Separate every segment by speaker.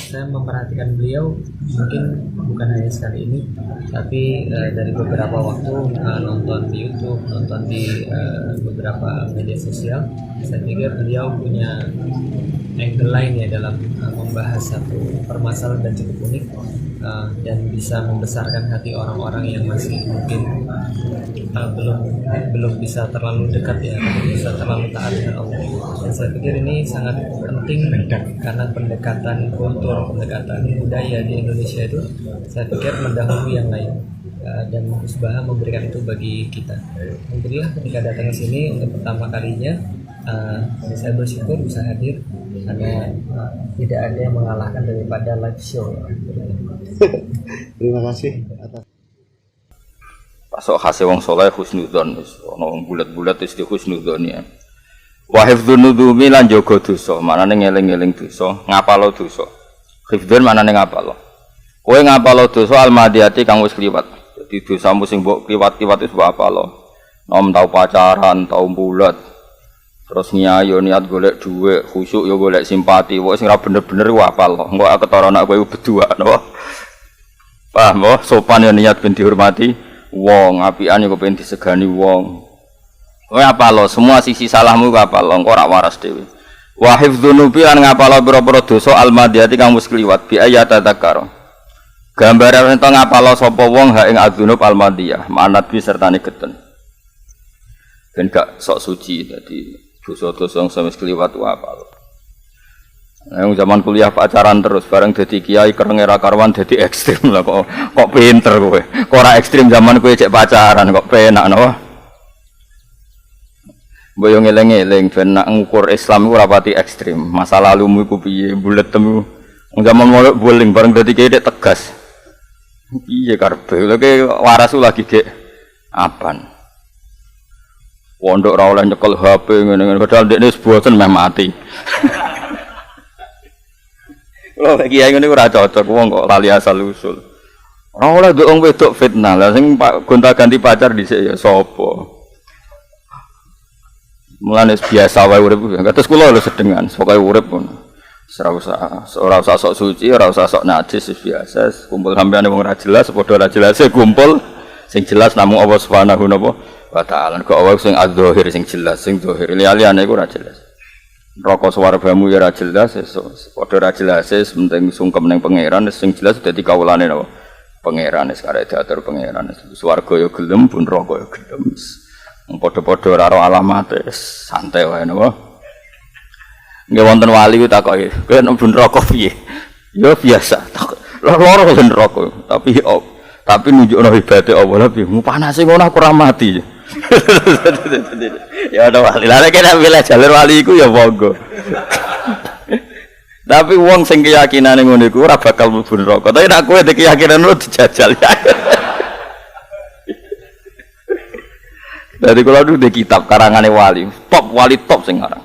Speaker 1: saya memperhatikan beliau mungkin bukan hanya sekali ini, tapi dari beberapa waktu nonton di YouTube, nonton di beberapa media sosial, saya pikir beliau punya angle lain ya dalam membahas satu permasalahan dan cukup unik, dan bisa membesarkan hati orang-orang yang masih mungkin belum bisa terlalu dekat ya, belum bisa terlalu taat dengan Allah. Dan saya pikir ini sangat penting karena pendekatan kultur, pendekatan budaya di Indonesia itu saya pikir mendahului yang lain, dan Musbah memberikan itu bagi kita. Alhamdulillah ketika datang ke sini untuk pertama kalinya, saya bersyukur bisa hadir karena tidak ada yang mengalahkan daripada live show.
Speaker 2: Terima kasih atas
Speaker 3: pasok khase wong saleh husnudzon wis ana wong bulat-bulat wis di husnudzon ya. Wa hifdzun nudumi lan jaga dosa, manane ngeling-eling dosa, ngapalo dosa. Hifdzun manane ngapalo. Kowe ngapalo dosa almadiyati kang wis kliwat. Dadi dosamu sing mbok kliwat-kliwat wis mbok apalo. Nom tau pacaran, tau bulat. Terus nyayo niat golek dhuwit, khusyuk ya golek simpati. Wong sing ora bener-bener ku apal. Engko ketara anak kowe berdua napa. Paham wae, sopan ya niat ben dihormati wong, apian ya kepen disegani wong. Kowe apal semua sisi salahmu ku apal, engko ora waras dhewe. Wa hifdzunubi lan ngapal pira-pira dosa almadiyati kang wis kliwat bi ayata tadzakar. Gambaran ento ngapal sapa wong ha ing adzunub almadiyah, manat bi sertane geten. Ben gak sok suci dadi dosa-dosa yang wis kliwat ku apal. Yang zaman kuliah pacaran terus bareng dadi kiai kereng era karwan dadi ekstrem lah kok pinter kowe. Kok ora ekstrem zaman kowe cek pacaran kok penak napa. Mbok yo ngeling-eling ben nak ngukur Islam iku ora pati ekstrem. Masa lalumu iku piye bulet temu. Zaman molek boling bareng dadi kiai dek tegas. Piye karepe? Lha waras lagi gek apan. Pondok ora oleh nyekel HP ngene-ngene padahal dekne wis bosen meh mati. Lho kiai ngene ora cocok wong kok lali asal usul. Ora oleh nduk wong wedok fitnah. Lah sing gonta-ganti pacar dhisik ya sapa? Mulane biasa wae urip. Kados kula lho sedengan, pokoke urip ngono. Ora usah sok suci, ora usah sok najis, biasa kumpul sampeyan wong ora jelas, padha ora jelas kumpul. Sing jelas namung Allah Subhanahu wa ta'ala. Kok Allah sing adzahir sing jelas, sing zahir liyane iku ora jelas. Rokok swargamu ya ora jelas, padha ora jelas, penting sungkem ning pangeran, sing jelas dadi kawulane napa? Pangeran wis karep diatur pangeran. Swarga ya gelem, pun neraka ya gelem. Padha-padha ora ro alamate, santai wae napa? Nggih wonten wali ku takoki, kowe nek bun neraka piye? Ya biasa. Loro ben neraka, tapi nunjukno hebate Allah lha piye? Mu panase ngono aku ora mati. Ya ada wali. Lah nek milih jalur wali iku ya monggo. Tapi wong sing keyakinane ngono iku ora bakal mlebu neraka. Tapi nek kowe keyakinan lu dijajal. Dari kula dulu di kitab karangane wali top sing aran.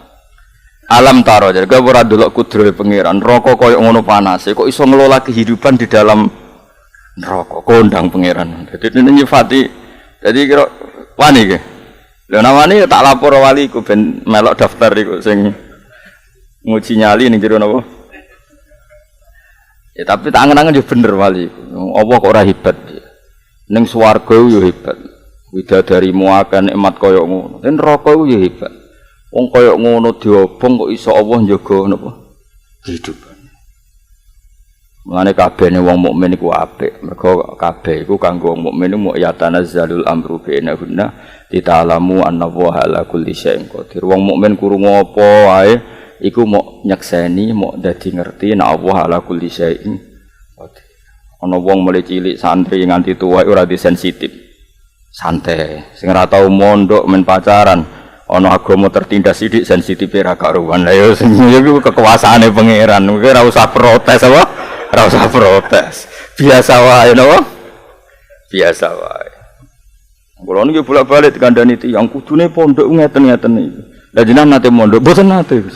Speaker 3: Alam taro jadi kowe ora delok kudrohe pangeran. Neraka koyo ngono panase kok iso ngelola kehidupan di dalam neraka. Kondang pangeran. Dadi nyifati. Jadi kira wani ke? Lha namane tak lapor wali ku ben melok daftar iku sing nguji nyali ning jero napa? Ya tapi tak angen-angen yo bener wali. Apa kok ora hebat? Ning swarga yo hebat. Widadarimu akeh nikmat kaya ngono. Ning neraka yo hebat. Wong kaya ngono diobong kok iso Allah njaga napa? Kehidupan. Mulane kabehne wong mukmin iku apik. Mergo kabeh iku kanggo wong mukmin mu yatanazzalul amru bainahunna ditalamu annallaha ala kulli syai'in qadir. Wong mukmin krungu apa wae iku mok nyekseni, mok dadi ngerti nek Allah ala kulli syai'in qadir. Ana wong mulai cilik santri nganti tuwa ora disensitif. Santai. Sing ora tau mondok men pacaran, ana agama tertindas sithik sensitif ra karuan. Lah yo sing iku kekuasaane pangeran. Kowe ora usah protes apa? Ora usah protes. Biasa wae napa? Biasa wae. Kulo niki bolak-balik dikandani tiyang kudune pondok ngeten-ngeten iki. Lah jenengan nate mondok, mboten nate.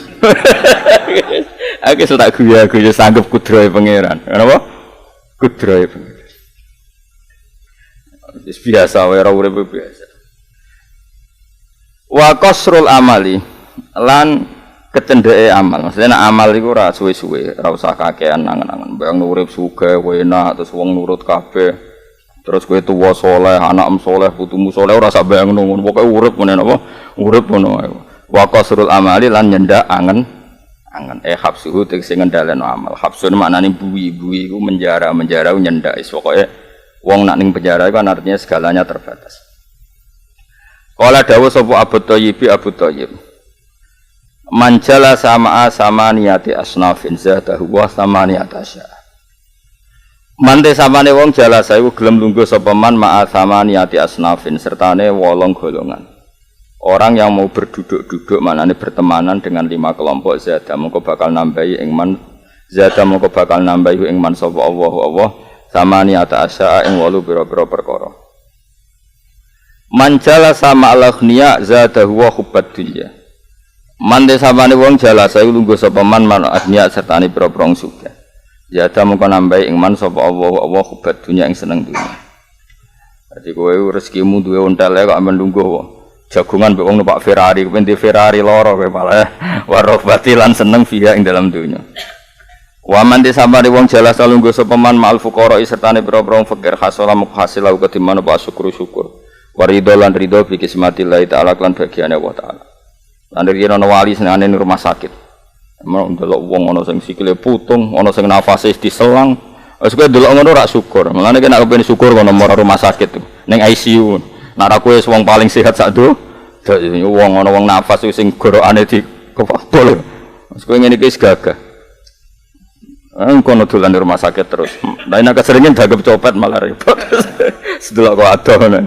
Speaker 3: Aku tak guyu-guyu sanggup kudrohe pangeran. Napa? Kudrohe pangeran. Wis biasa wae ora urip biasa. Wa qasrul amali lan kecendeke amal. Maksudnya nek amal iku ora suwe-suwe, ora usah kakean nangen-nangen. Bayang urip sugih, enak terus wong nurut kabeh. Terus kowe tuwa saleh, anakmu saleh, putumu saleh ora sak bayang ngono. Pokoke urip ngene napa? Urip ngono ae. Wa qasrul amali lan nyendak angen habsuhu tegese ngendhaleno amal. Habsun maknane buwi-buwi iku menjara nyendak. Pokoke wong nak ning penjara iku artinya segalanya terbatas. Qala dawuh sapa Abu Thayyib Manjala sama niati asnafin zatahu wa sama niatasya. Mante samane wong jalasa iku gelem lungguh sapa man ma'a sama niati asnafin sertane 8 golongan. Orang yang mau berduduk-duduk manane bertemanan dengan 5 kelompok zada mongko bakal nambahi ing man sapa Allah sama niatasya ing 8 pira-pira perkara. Manjala sama al-aghniya zatahu wa hubbat dunya. Mante samane wong jalasa iku lungguh sapa man agniya sertane pira-pira sugih. Ya ta mung nambahi ing man sapa Allah hubat dunya ing seneng dunya. Dadi kowe rezekimu duwe ontel kok amen lungguh jagongan mbek wong numpak Ferrari, kepen di Ferrari loro kowe malah warobati lan seneng fiha ing dalam dunya. Wa mante samane wong jalasa lungguh sapa man ma'al fuqara sertane pira-pira fakir hasalah mukhasilau ketiman apa syukur. Waridho lan ridho bi kismatillah taala lan bagiane Allah taala. Lan iki ana wali senengane ning rumah sakit. Emang ndelok wong ana sing sikile putung, ana sing nafase diselang. Wis kowe ndelok ngono ora syukur. Mulane nek kepengin syukur kono rumah sakit tuh, ning ICU. Nek kowe wong paling sehat sak do, wong ana wong nafas sing gorokane di kepabol. Wis kowe ngene iki wis gagah. Kono dolan di rumah sakit terus. Lah nek keseringan dagep copet malah repot. Sedelok kok adoh ngono.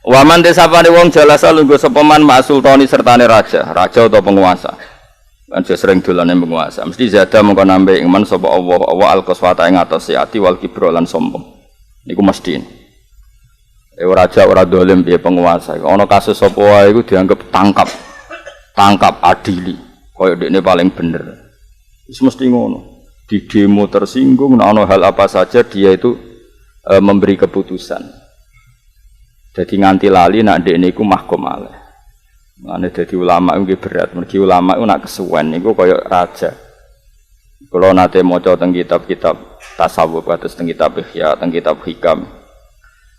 Speaker 3: Waman desapane wong jalasa lungguh sapa man sultani sertane raja atau penguasa. Kan sering dolane penguasa. Mesti zada mengko nambah iman sapa Allah al-qaswata ing atase ati wal kibra lan sombong. Niku mesti. Raja ora dolim piye penguasa. Ana kasus sapa wae iku dianggap tangkap adili. Kaya dekne paling bener. Wis mesti ngono. Di demo tersinggung ana hal apa saja dia itu memberi keputusan. Jadi nganti lali nak ndek niku mahkum aleh. Mane dadi ulama iku berat, mergi ulama iku nak kesuwen niku kaya raja. Kula nate maca teng kitab-kitab tasawuf kados teng kitab Ihya, teng kitab Hikam.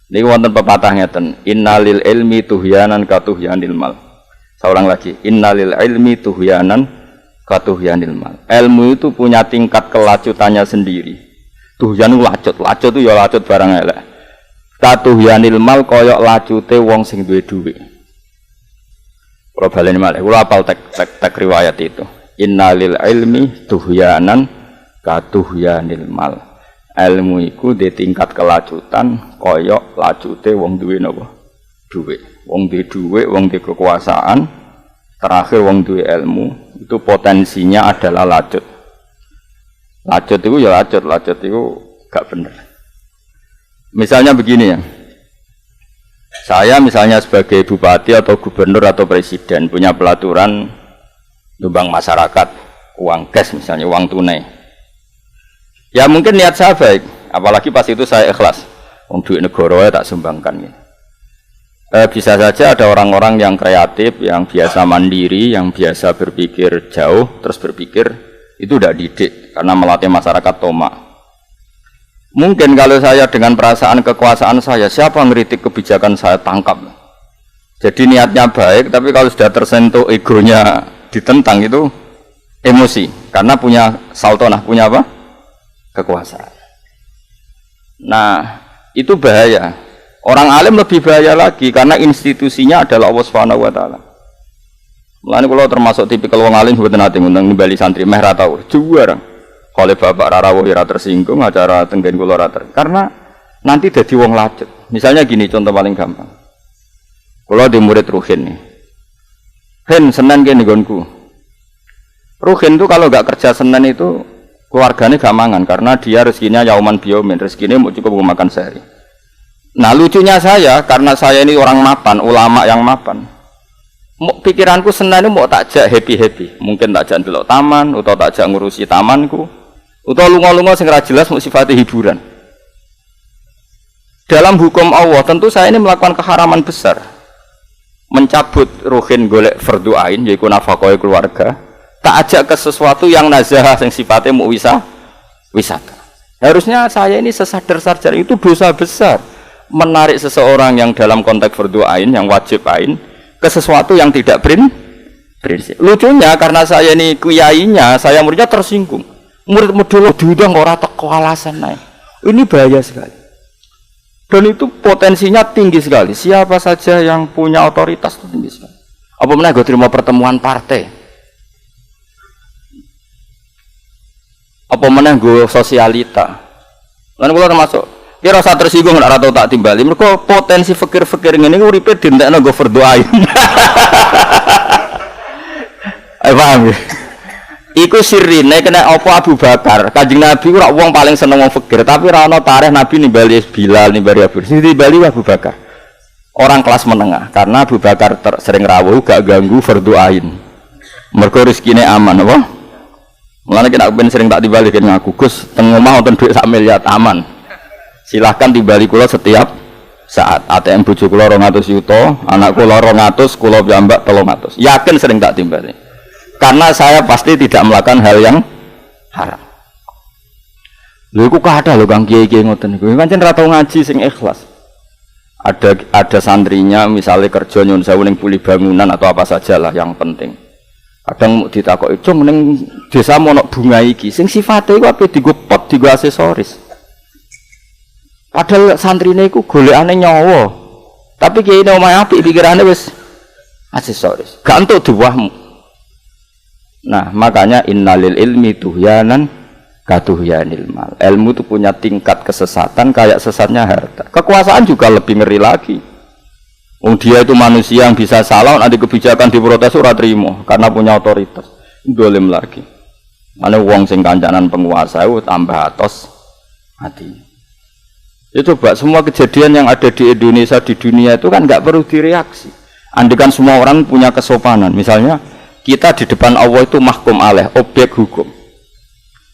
Speaker 3: Niku wonten pepatah ngeten, innalil ilmi tuhyanan katuhyanil mal. Seorang lagi, innalil ilmi tuhyanan katuhyanil mal. Ilmu itu punya tingkat kelacutannya sendiri. Tuhyan lacut itu ya lacut barang elek. Katuhyanil mal koyok lacute wong sing duwe dhuwit. Kula baleni malih, kula apal tek riwayat itu. Innalil ilmi tuhyanan katuhyanil mal. Ilmu iku di tingkat kelacutan koyok lacute wong duwe napa? Dhuwit. Wong duwe dhuwit, wong duwe kekuasaan, terakhir wong duwe ilmu, itu potensinya adalah lacut. Lacut itu ya lacut itu gak bener. Misalnya begini ya, saya misalnya sebagai bupati atau gubernur atau presiden punya pelaturan nyumbang masyarakat uang cash misalnya uang tunai. Ya mungkin niat saya baik, apalagi pas itu saya ikhlas, wong duit negara tak sumbangkan. Bisa saja ada orang-orang yang kreatif, yang biasa mandiri, yang biasa berpikir jauh, terus berpikir itu tidak didik karena melatih masyarakat tomak. Mungkin kalau saya dengan perasaan kekuasaan saya, siapa ngeritik kebijakan saya tangkap. Jadi niatnya baik, tapi kalau sudah tersentuh egonya ditentang itu emosi. Karena punya saltonah, punya apa? Kekuasaan. Nah, itu bahaya. Orang alim lebih bahaya lagi, karena institusinya adalah Allah Subhanahu wa Ta'ala. Mulane kula termasuk tipikal wong alim mboten nate ngundang nimbali santri meh ra tau juara. Oleh bapak Rarawuh ora tersinggung acara tenggen kula ora karena nanti dadi wong lacut. Misalnya gini contoh paling gampang. Kula di murid Ruhin nih. Hen Senin kene nggonku. Ruhin itu kalau enggak kerja Senin itu keluarganya gak mangan karena dia rezekinya yauman biomin, rezekinya mau cukup makan sehari. Nah lucunya saya karena saya ini orang mapan, ulama yang mapan. Pikiranku Senin itu mau takjak happy-happy. Mungkin takjak ndelok taman atau takjak ngurusi tamanku. Atau lunga-lunga sing ra jelas mau sifatnya hiburan. Dalam hukum Allah tentu saya ini melakukan keharaman besar. mencabut ruhin golek fardu ain yaiku nafkah keluarga, tak ajak ke sesuatu yang nazah yang sifatnya mau wisata. Harusnya saya ini sesadar-sadar itu dosa besar menarik seseorang yang dalam konteks fardu ain yang wajib ain ke sesuatu yang tidak prinsip. Lucunya karena saya ini kuyainya, saya muridnya tersinggung. Murid model diundang ora teko alasan naik. Ini bahaya sekali. Dan itu potensinya tinggi sekali. Siapa saja yang punya otoritas itu tinggi sekali. Apa mana gue terima pertemuan partai? Apa mana gue sosialita? Lalu kalau termasuk, dia rasa tersinggung nggak atau tak timbali. Mereka potensi fikir-fikir ini uripe dintekno gue berdoain. Paham ya? Iku sirine kena apa Abu Bakar. Kanjeng Nabi ora wong paling seneng wong fikir, tapi ora ana tarikh Nabi nimbali Bilal, nimbali Abu. Sing nimbali Abu Bakar. Orang kelas menengah, karena Abu Bakar sering rawuh gak ganggu fardu ain. Mergo rezekine aman apa? Mulane nek ben sering tak timbali kene ngaku, Gus, teng omah wonten dhuwit 1 miliar aman. Silahkan timbali kula setiap saat. ATM bojo kula 200 juta, anak kula 200, kula piyambak 300. Yakin sering tak timbali. Karena saya pasti tidak melakukan hal yang haram. Lho iku kada lho Kang kiai-kiai ngoten niku. Pancen ra tau ngaji sing ikhlas. Ada santrinya misalnya kerja nyun sewu ning puli bangunan atau apa sajalah yang penting. Kadang ditakoki, "Cung ning desa ono bunga iki sing sifate iku ape digo pot, digo aksesoris." Padahal santrine iku golekane nyawa. Tapi kiai ne omahe apik pikirane wis aksesoris. Gak entuk diwahmu. Nah, makanya innalil ilmi tuhyanan katuhyanil mal. Ilmu itu punya tingkat kesesatan kayak sesatnya harta. Kekuasaan juga lebih ngeri lagi. Dia itu manusia yang bisa salah, nanti kebijakan diprotes ora trimo karena punya otoritas. Dolim lagi. Mana wong sing kancanan penguasa itu tambah atos hati. Ya coba semua kejadian yang ada di Indonesia di dunia itu kan nggak perlu direaksi. Andaikan semua orang punya kesopanan, misalnya kita di depan Allah itu mahkum alaih, objek hukum.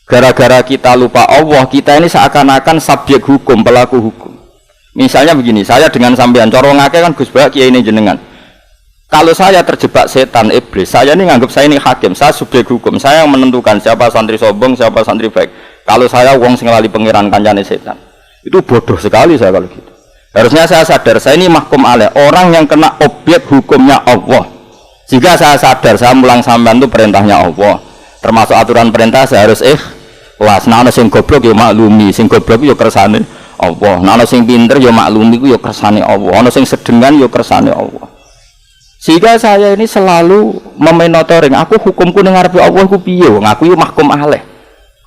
Speaker 3: Gara-gara kita lupa Allah, kita ini seakan-akan subjek hukum, pelaku hukum. Misalnya begini, saya dengan sampean corong akeh kan Gus Bak kiai ini jenengan. Kalau saya terjebak setan iblis, saya ini nganggap saya ini hakim, saya subjek hukum, saya yang menentukan siapa santri sombong, siapa santri baik. Kalau saya wong sing lali pangeran kancane setan, itu bodoh sekali saya kalau gitu. Harusnya saya sadar, saya ini mahkum alaih, orang yang kena objek hukumnya Allah. Jika saya sadar, saya mulang sampean itu perintahnya Allah. Termasuk aturan perintah saya harus ikhlas. Nah, ana sing goblok ya maklumi, sing goblok ya kersane Allah. Nah, ana sing pinter ya maklumi ku ya kersane Allah. Ana sing sedengan ya kersane Allah. Sehingga saya ini selalu memonitoring, aku hukumku ning ngarepe Allah ku piye? Wong aku yo mahkum alaih.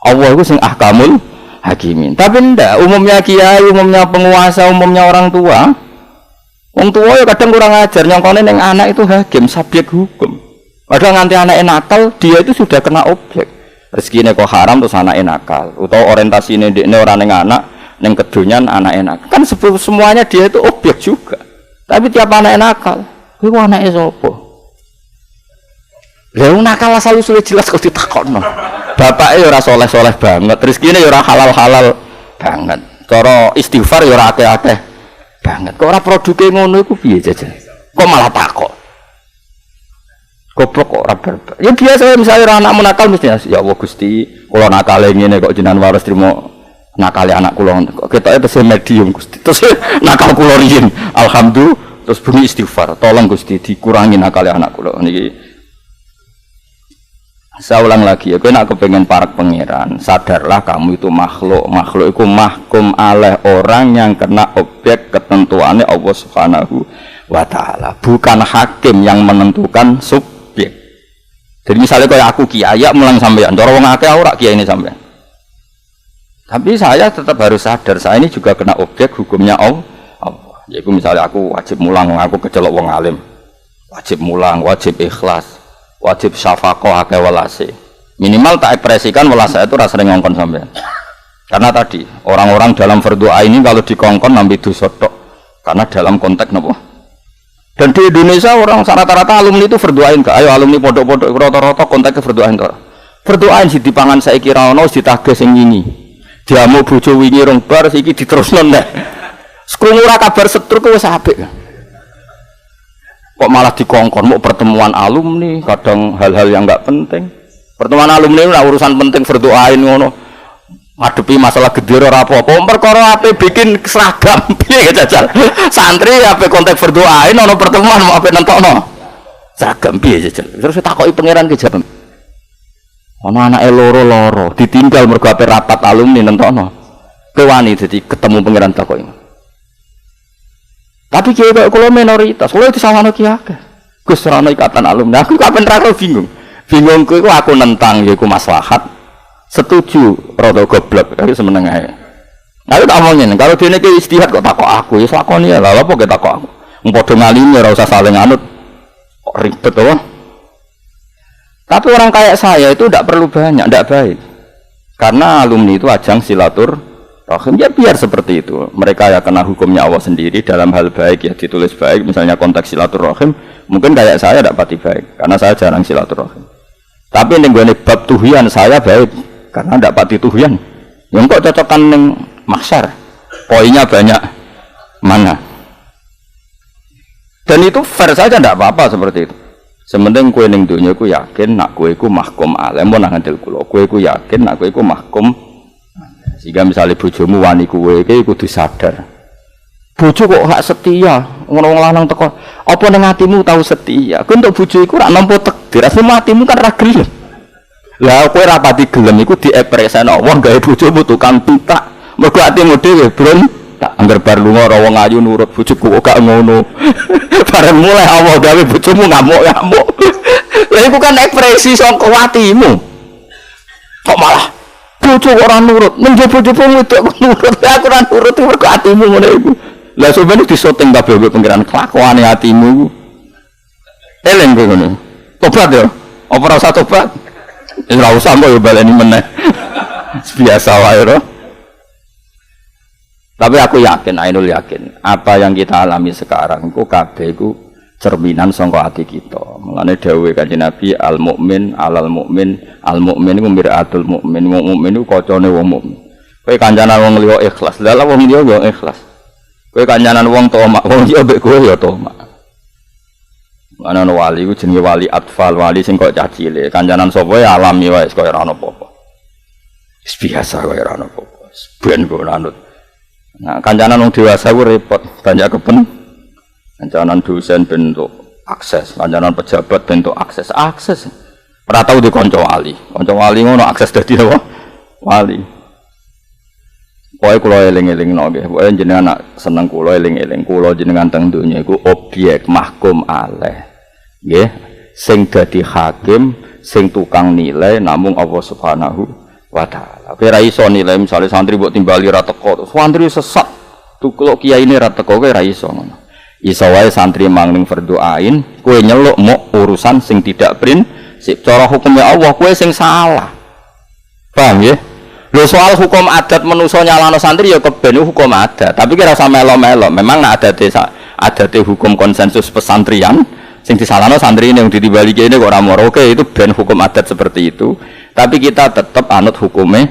Speaker 3: Allah itu sing ahkamul hakimin. Tapi ndak, umumnya kiai, umumnya penguasa, umumnya orang tua. Wong tua ya kadang kurang ajar, nyongkone ning anak itu hakim, subjek hukum. Padahal nganti anaknya nakal, dia itu sudah kena objek. Rezekine kok haram terus anaknya nakal, utawa orientasine ndekne ora ning anak, ning kedonyan anaknya nakal. Kan semuanya dia itu objek juga. Tapi tiap anaknya nakal, kuwi anake sapa? Lah nakal asal usule jelas kok ditakokno. Bapake ya ora soleh-soleh banget, rezekine ya ora halal-halal banget. Cara istighfar ya ora akeh-akeh banget. Kok ora produke ngono iku piye jajan? Kok malah takok. Goblok kok ora barbar. Ya biasa misalnya anakmu nakal mesti ya Allah Gusti, kula nakale ngene kok jenengan waras trimo nakale anak kula. Kok ketoke tesih medium Gusti. Terus nakal kula riyin. Alhamdulillah terus bunyi istighfar. Tolong Gusti dikurangi nakale anak kula niki. Saya ulang lagi ya, kowe nek kepengin parak pangeran, sadarlah kamu itu makhluk. Makhluk itu mahkum oleh orang yang kena objek ketentuannya Allah Subhanahu wa taala. Bukan hakim yang menentukan subjek. Jadi misalnya kayak aku kiai mulang sampean, cara wong akeh ora kiai ini sampean. Tapi saya tetap harus sadar, saya ini juga kena objek hukumnya Allah. Yaitu misalnya aku wajib mulang, aku kecelok wong alim. Wajib mulang, wajib ikhlas. Wajib syafaqah akeh welase. Minimal tak ekspresikan welase itu rasa ngongkon sampean. Karena tadi orang-orang dalam fardu ain ini kalau dikongkon nampi dosa tok. Karena dalam konteks napa? Dan di Indonesia orang rata-rata alumni itu fardu ain gak? Ayo alumni pondok-pondok rata-rata konteksnya fardu ain to. Fardu ain sing dipangan saiki ra ono ditagih sing nyinyi. Diamu bojo wingi rong bar iki diterusno nek. Sekrungu ora kabar setruk wis apik. Kok malah dikongkon mau pertemuan alumni, kadang hal-hal yang enggak penting. Pertemuan alumni itu urusan penting berdoain ngono. Ngadepi masalah gede ora apa-apa. Perkara ape bikin seragam piye jajal. Santri ape konteks berdoain ono pertemuan mau ape nentokno. Seragam piye jajal. Terus takoki pangeran ki jawab. Ono anake loro-loro ditinggal mergo ape rapat alumni nentokno. Kowe wani dadi ketemu pangeran takoki. Tapi kiai kok kula minoritas, kula disawano ki akeh. Gus ora ono ikatan alumni. Aku kapan ra bingung. Bingung kuwi aku nentang yaiku maslahat. Setuju rada goblok, tapi semeneng ae. Aku tak omongin, kalau dene ki istihad kok takok aku, ya lakoni ya lha apa kok takok aku. Wong padha ngalimi ora usah saling anut. Kok ribet to. Tapi orang kayak saya itu tidak perlu banyak, tidak baik. Karena alumni itu ajang silaturahim, ya biar seperti itu. Mereka ya kena hukumnya Allah sendiri dalam hal baik ya ditulis baik, misalnya konteks silaturahim, mungkin kayak saya tidak pati baik, karena saya jarang silaturahim. Tapi ning gone bab tuhian saya baik. Karena tidak pati tuhian, yang kok cocokan neng mahsyar, poinnya banyak mana, dan itu fair saja, tidak apa-apa seperti itu. Sementing kue neng dunia ku yakin nak kue ku mahkum alim, mau nangantil kulo, kue ku yakin nak kue ku mahkum. Sehingga misalnya bojomu wani kue, kue kudu sadar, bojo kok hak setia, ngomong lanang teko, apa neng hatimu tahu setia, kue untuk bojo iku rak nampu takdir, aslinya hatimu kan ragil. Lah kowe rapati gelem iku diekspreseno wong gawe bojomu tukang pitak. Mergo atimu dhewe bron tak anggar bar lunga ora wong ayu nurut bojoku kok gak ngono. Bareng mulai awal gawe bojomu ngamuk-ngamuk. Lah iku kan ekspresi saka atimu. Kok malah bojo ora nurut, ning bojomu wedok nurut. Aku ora nurut mergo atimu ngono iku. Lah sampeyan disoting kabeh kok pengiran kelakuane atimu. Eling kowe ngono. Tobat ya. Apa ora usah tobat? Ora usah kok yo baleni meneh. Biasa wae lho. Tapi aku yakin, Ainul yakin, apa yang kita alami sekarang iku kabeh iku cerminan saka ati kita. Mulane dawuhe Kanjeng Nabi al mukmin alal mukmin, al mukmin iku mir'atul mukmin, wong mukmin iku kacane wong mukmin. Kowe kancanan wong liya ikhlas, lha wong liya yo ikhlas. Kowe kancanan wong tomak, wong liya mbek kowe yo tomak. Ana wali ku jenenge wali atfal, wali sing kok cah cilik. Kancanan sapa ya alami wae kaya ora ono apa-apa. Wis biasa kaya ora ono apa-apa. Ben kok anut. Nah, kancanan wong dewasa ku repot, banyak kancanan dosen bentuk akses, kancanan pejabat bentuk akses. Ora tau di kanca wali. Kanca wali ngono akses dadi apa? Wali. Pokoke kula eling-elingno nggih. Pokoke jenengan seneng kula eling-eling. Kula jenengan teng donya iku objek mahkum alaih. Nggih, sing dadi hakim, sing tukang nilai namung Allah Subhanahu wa taala. Kowe ra iso nilai misale santri mbok timbali ra teko, santri sesat. Tukul kiyaine ra teko kowe ra iso ngono. Iso wae santri mangling fardhu ain, kowe nyeluk mok urusan sing tidak prinsip. Cara hukumnya Allah kowe sing salah. Paham ya? Lho soal hukum adat manusa nyalano santri ya keben hukum adat, tapi kira usah melo-melo. Memang nek adate hukum konsensus pesantrian sing disalahno santri ini yang ditimbali kene kok ora moro. Oke, itu ben hukum adat seperti itu. Tapi kita tetap anut hukume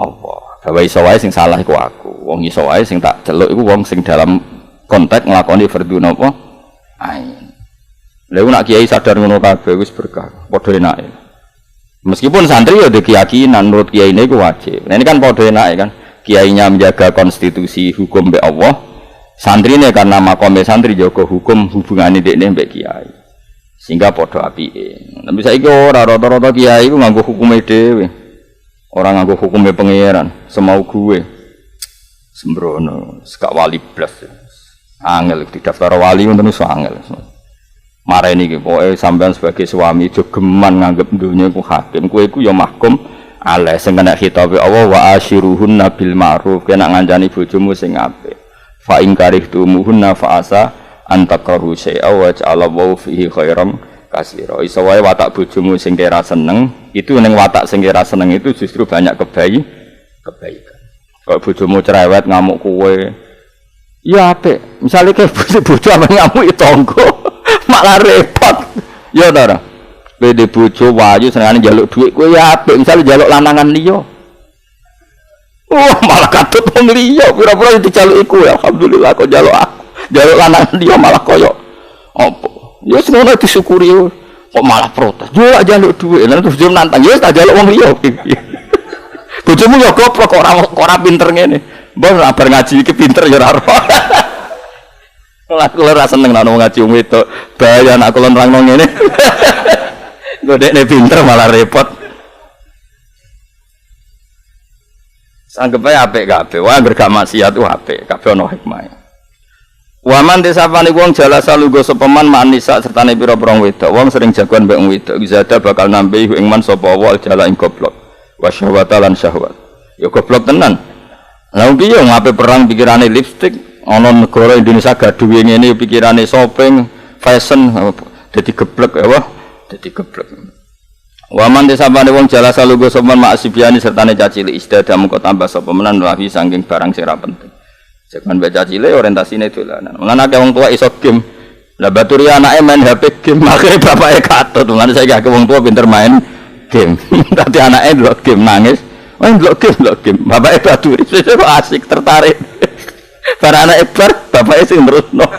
Speaker 3: Allah. Bahwa iso wae sing salah iku aku. Wong iso wae sing tak celuk iku wong sing dalam konteks nglakoni fardhu napa? Ain. Lha nek kiai sadar ngono kabeh wis berkah. Padha enake. Meskipun santri ya ada keyakinan menurut kiai ini wajib. Nah ini kan padha enake kan. Kiainya menjaga konstitusi hukum mbek Allah. Santri ini karena makome santri jaga hukum hubungane dekne mbek kiai. Sehingga padha apike. Tapi saiki ora rata-rata kiai iku nganggo hukume dhewe. Ora nganggo hukume pangeran, semau gue. Sembrono, sekak wali blas. Angel didaftar wali ngono iso angel. Mareni iki pokoke sampean sebagai suami jogeman nganggep dunya iku hakim, kowe iku ya mahkum alaih sing kena khitabe Allah wa asyiruhunna bil ma'ruf, kena ngancani bojomu sing apik. Fa in karihtumuhunna fa asa an takrahu syai'a wa ja'alallahu fihi khairan katsira. Iso wae watak bojomu sing kira seneng, itu ning watak sing kira seneng itu justru banyak kebaikan. Kalau bojomu cerewet ngamuk kowe, ya apik. Misale ke bojo ame ngamuk itu tangga, malah repot. Ya ta ora? Kowe de bojo wayu senengane njaluk dhuwit kowe ya apik, misale njaluk lanangan liya. Oh, malah katut wong liya, pira-pira dijaluki kowe. Alhamdulillah kok njaluk aku. Njaluk lanangan liya malah koyo apa? ngono disyukuri kok malah protes. Yo aja njaluk dhuwit. Lah terus dia nantang, yo tak njaluk wong liya. Bojomu yo goblok ora pinter ngene. Mbah bar ngaji iki pinter ya ora ora. Lah kula ora seneng nek ngaji wong wedok. Bahaya nek kula nerangno ngene. Godekne pinter malah repot. Sanggep ae apik kabeh. Wah anggere gak maksiat ku apik, kabeh ana hikmahe. Waman desapane wong jala salunggo sapa man manisa sertane pira-pira wedok. Wong sering jagoan mbek wong wedok. Zada bakal nambahi ing man sapa wal jala ing goblok. Wa syahwata lan syahwat. Ya goblok tenan. Lah piye ngape perang pikirane lipstik, ana negara Indonesia gaduhe ngene pikirane shopping, fashion, dadi geblek ya, dadi geblek. Waman desapane wong jala salunggo sapa man maksibiani sertane cacili istada mengko tambah sapa menan lahi saking barang sing ra penting. Jaman baca cilik orientasine dolanan. Mulane akeh wong tua iso game. Lah baturi anake main HP game, akhire bapake katut. Mulane saiki akeh wong tua pinter main game. Dadi anake ndelok game nangis. Oh ndelok game. Bapake baturi sesuk asik tertarik. Bar anake bar, bapake sing terusno.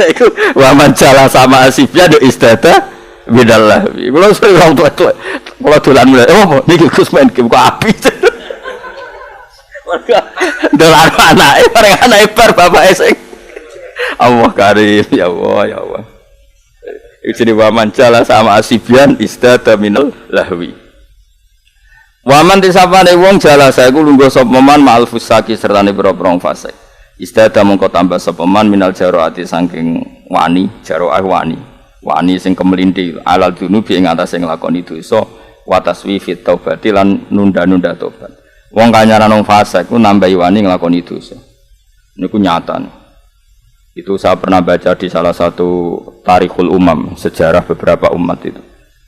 Speaker 3: Iku waman jala sama asifnya do istada bidallah. Kulo sering wong tua kulo dolan mulai. Oh niki Gus main game kok api. Dolan anake bareng anake bar bapake sing Allah karim ya Allah ya Allah. Iki waman jala sama asibian istada minal lahwi. Waman disapane wong jala saeku lungguh sapa man ma'al fusaki sertane pira-pira fasik. Istada mengko tambah sapa man minal jaroati saking wani, jaroah wani. Wani sing kemelinti alal dunubi ing atase nglakoni dosa wa taswifit taubati lan nunda-nunda tobat. Wong kanyaran wong fasik ku nambahi wani nglakoni dosa. Niku nyata. Itu saya pernah baca di salah satu tarikhul umam, sejarah beberapa umat itu.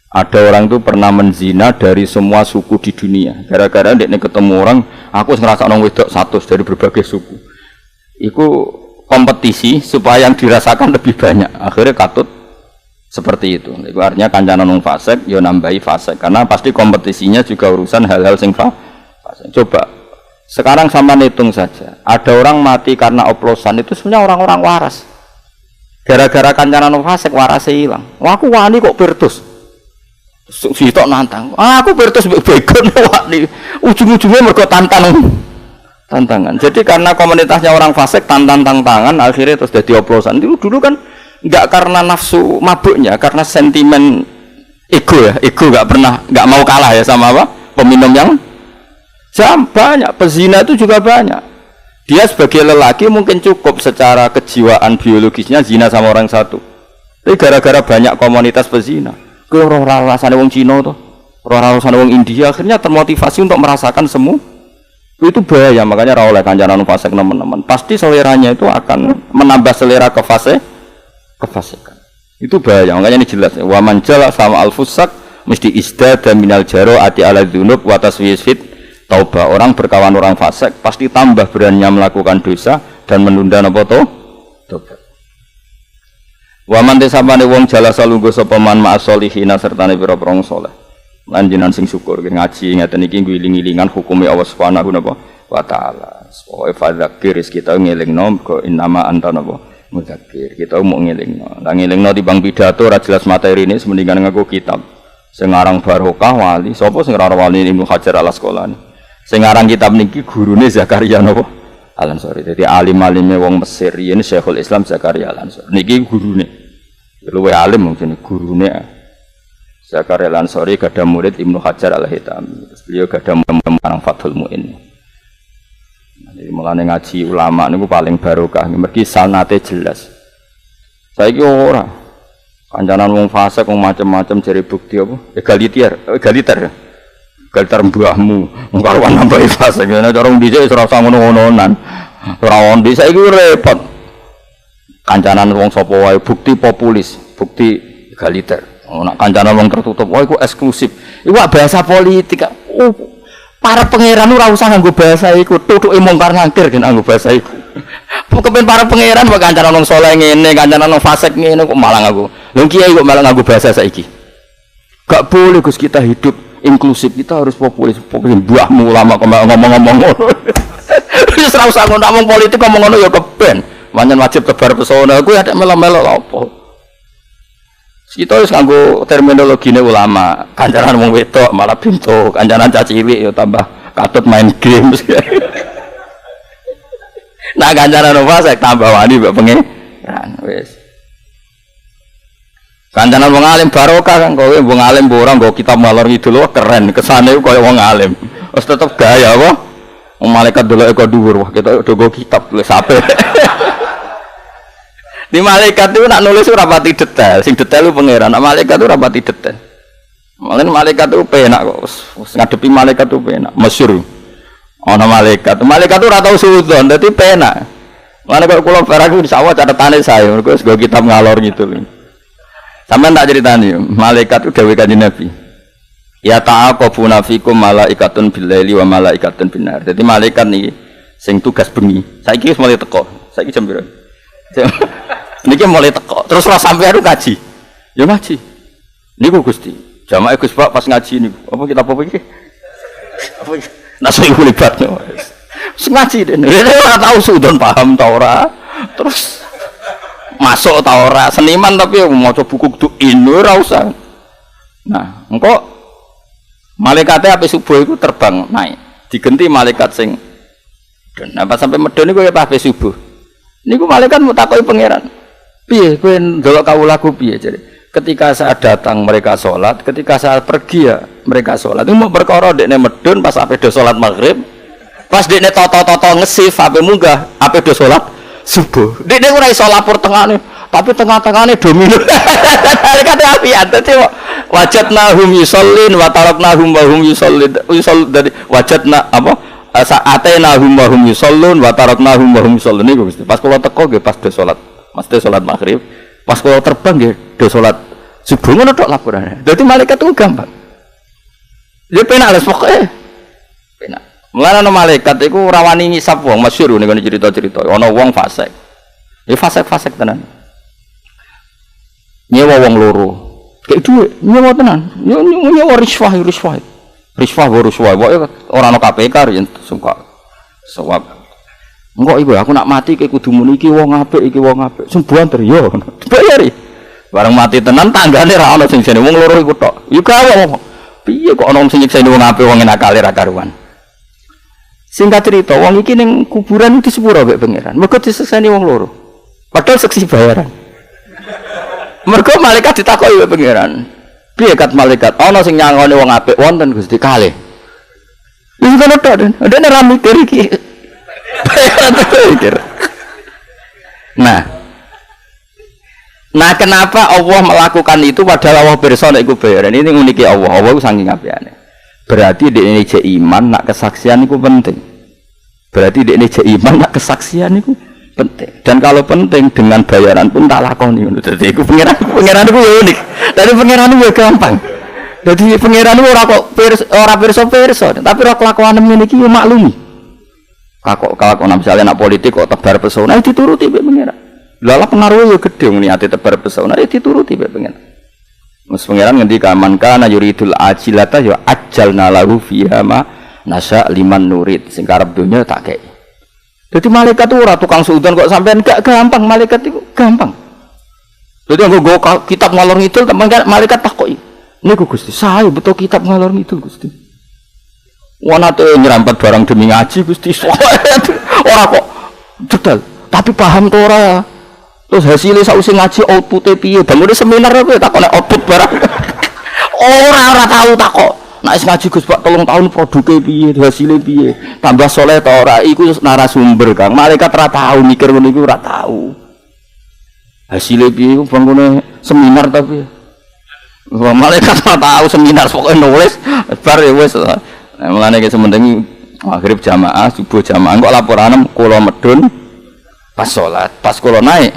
Speaker 3: Ada orang itu pernah menzina dari semua suku di dunia. Gara-gara ndekne ketemu orang, aku ngerasa nang wedok 100 dari berbagai suku. Iku kompetisi supaya yang dirasakan lebih banyak. Akhirnya katut seperti itu. Itu artinya kancanan wong fasik ya nambahi fasik karena pasti kompetisinya juga urusan hal-hal sing coba sekarang sama hitung saja ada orang mati karena oplosan itu sebenarnya orang-orang waras gara-gara kancanan fasik warasnya hilang wah aku wani kok bertus sitok nantang aku bertus begon wani ujung-ujungnya mergo tantangan jadi karena komunitasnya orang fasik tantangan akhirnya terus jadi oplosan dulu kan enggak karena nafsu mabuknya karena sentimen ego nggak mau kalah ya sama apa peminum yang banyak, pezina itu juga banyak. Dia sebagai lelaki mungkin cukup secara kejiwaan biologisnya zina sama orang satu. Tapi gara-gara banyak komunitas pezina, ke orang rasane wong Cina tuh, orang rasane wong India, akhirnya termotivasi untuk merasakan semua. Itu bahaya, makanya ra oleh kancanan fasik teman-teman. Pasti seleranya itu akan menambah selera kefasikan. Itu bahaya, makanya ini jelas. Wa man jala sama al-fusak mesti istada minal jaro ati ala dzunub wa taswisfit taubah. Orang berkawan orang fasik pasti tambah beraninya melakukan dosa dan menunda napa tobat. Wa man tesapane wong jala salungguh sapa man ma'as solihina sertane pira-pira wong saleh. Lan jenengan sing syukur ngaji ngeten iki ngiling-ilingan hukume Allah Subhanahu wa taala. Pokoke fadzakir kita ngelingno kok innama anta napa mudzakir. Kita mau ngelingno. Lah ngelingno timbang pidato ora jelas materine semendingan ngaku kitab. Sing aran Barokah wali, sapa sing aran wali Ibnu Hajar Al-Asqalani. Sing aran kitab niki gurune Zakaria napa Al-Ansari. Dadi alim-alime wong Mesir yen Syekhul Islam Zakaria Al-Ansari. Niki gurune. Luwe alim mungkin gurune Zakaria Al-Ansari gadah murid Ibnu Hajar Al-Haytami. Beliau gadah marang Fathul Muin. Jadi mulane ngaji ulama niku paling barokah mergi sanate jelas. Saiki ora kancanan wong fasik wong macam-macam jare bukti apa? Egaliter. Galtar mbahmu wong karo nambahi fasik ngene cara dhisik ora usah ngono-ngononan. Ora on dhisik iki repot. Kancanan wong sapa wae bukti populis, bukti egaliter. Nek kancanan wong tertutup wae iku eksklusif. Iku bahasa politik. Para pangeran ora usah nganggo bahasa iku, tutuke mungkar ngangkir gen nganggo bahasa iku. Kepen para pangeran kok kancanan wong saleh ngene, kancanan wong fasik ngene kok malah nganggo. Lho kiai kok malah nganggo bahasa saiki. Gak boleh Gus kita hidup inklusif, kita harus populis. Pokoknya buahmu ulama ngomong-ngomong ngono. Wis ora usah ngomong politik ngomong ngono ya keben. Manjan wajib tebar pesona. Kuwi ada melo-melo apa? Kita wis nganggo terminologine ulama. Kancanan wong wedok malah bintu, kancanan cah cilik ya tambah katut main games. Nah kancanan fasik tambah wani mbek pengeran wis. Kancanan wong alim barokah kan kowe wong alim ora nggo kitab ngalor ngidul keren, kesane koyo wong alim. Wis tetep gaya apa? Wong malaikat deloke kok dhuwur, wah kita nggo kitab tulis ape. Di malaikat itu nak nulis ora pati detail, sing detail ku pangeran. Nak malaikat itu ora pati detail. Malen malaikat itu penak kok. Wis ngadepi malaikat itu penak. Masyhur. Ana malaikat. Malaikat itu ora tau suudon, dadi penak. Mane kok kula barang di sawah catetane saya, mergo wis nggo kitab ngalor gitu. Sampeyan tak critani, malaikat itu dawuh Kanjeng Nabi. Ya ta'aqabuna fikum malaikatun bil laili wa malaikatun bin nar. Dadi malaikat niki sing tugas bengi. Saiki wis mulai teko. Saiki jam pira? Niki mulai teko. Terus ora sampeyan ngaji. Ya ngaji. Niku Gusti. Jamaah Gus Pak pas ngaji niku. Apa kita apa iki? Apa iki? Naso iku libat. Wis ngaji dene. Ora tau sudon paham ta ora. Terus masuk ta ora seniman tapi maca buku duin ora usah. Nah, engko malaikate ape subuh iku terbang naik. Digenti malaikat sing dan apa sampai medon niku ya ape subuh. Niku malaikat mau takoki pangeran. Piye kowe ndelok kawulaku piye jare? Ketika saya datang mereka sholat, ketika saya pergi ya mereka sholat. Itu mau perkara dekne medun pas ape do sholat maghrib, pas dekne toto-toto ngesif ape munggah ape do sholat subuh. Dekne ora iso lapor tengane, tapi tengah-tengahane domino. Malaikat apian dadi wajadnahum yusallin wa taraknahum wa hum yusallin. Dari wajadna apa? Sa'atenahum wa hum yusallun wa taraknahum wa hum yusallun niku Gusti. Pas kula teko nggih pas do salat. Mesti salat maghrib. Pas kula terbang nggih do salat subuh ngono tok laporane. Dadi malaikat itu gampang. Ya penak les pokoke. Penak. Mulane ana malaikat iku ora wani ngisap wong, masyhur niku cerita-cerita. Ana wong fasik. Ya fasik-fasik tenan. Nyewa wong loro. Kayak dhuwit, nyewa tenan. Nyewa riswah. Riswah pokoke ora ana KPK yen suka. Sewab. Engko iku aku nak mati ke kudu muni iki wong apik sembuhan ter yo. Bayari. Bareng mati tenan tanggane ra ana sing jene wong loro iku tok. Yo gawe wong. Piye kok ana sing nyikseni wong apik wong enak kali ra karuan. Singkat cerita wong iki ning kuburan iki sepuro mek pangeran. Mergo disekseni wong loro. Padahal seksi bayaran. Mergo malaikat ditakoki mek pangeran. Piye kat malaikat ana sing nyangoni wong apik wonten Gusti kalih. Wis ngono tok den. Ndene ra mikir iki. Nah kenapa Allah melakukan itu padahal Allah pirsa nek iku bayaran. Ini unike Allah. Allah ku saking apikane. Berarti dekne jek iman nak kesaksian iku penting. Berarti dekne jek iman nak kesaksian iku penting. Dan kalau penting dengan bayaran pun tak lakoni ngono. Dadi iku pangeran iku unik. Dadi pangeran iku gampang. Dadi pangeran ora kok ora pirsa, tapi ora kelakuan ngene iki yo maklumi. Kelakuan misalnya nak politik kok tebar pesona dituruti mbek pangeran. Lha pengaruhe yo gedhe niate tebar pesona dituruti mbek pangeran. Mas pangeran ngendika man kana yuridul ajilata ya ajjalna lahu fiha ma nasya liman nurid. Sing karep donya tak kei. Dadi malaikat ora tukang suudon kok sampean gak gampang, malaikat itu gampang. Dadi anggo kitab ngalor ngidul malaikat takoki. Niku Gusti, saya betul kitab ngalor ngidul Gusti. Wana tuh nyerampet barang demi ngaji Gusti. Ora kok detail, tapi paham tuh ora. Terus hasilnya sausi ngaji outputnya piye? Bangun seminar apa? Tak kena output barang. Ora tahu tak kok. Nak ngaji Gus Pak 3 tahun produknya piye, hasilnya piye. Tambah soleh ta ora? Iku narasumber Kang. Malaikat ora tahu mikir ngono iku ora tahu. Hasilnya piye? Bangun seminar tapi. Malaikat ora tahu seminar pokoknya nulis bar ya wis. Nah, mulane iki sementing maghrib jamaah, subuh jamaah kok laporan kula medun pas salat, pas kula naik.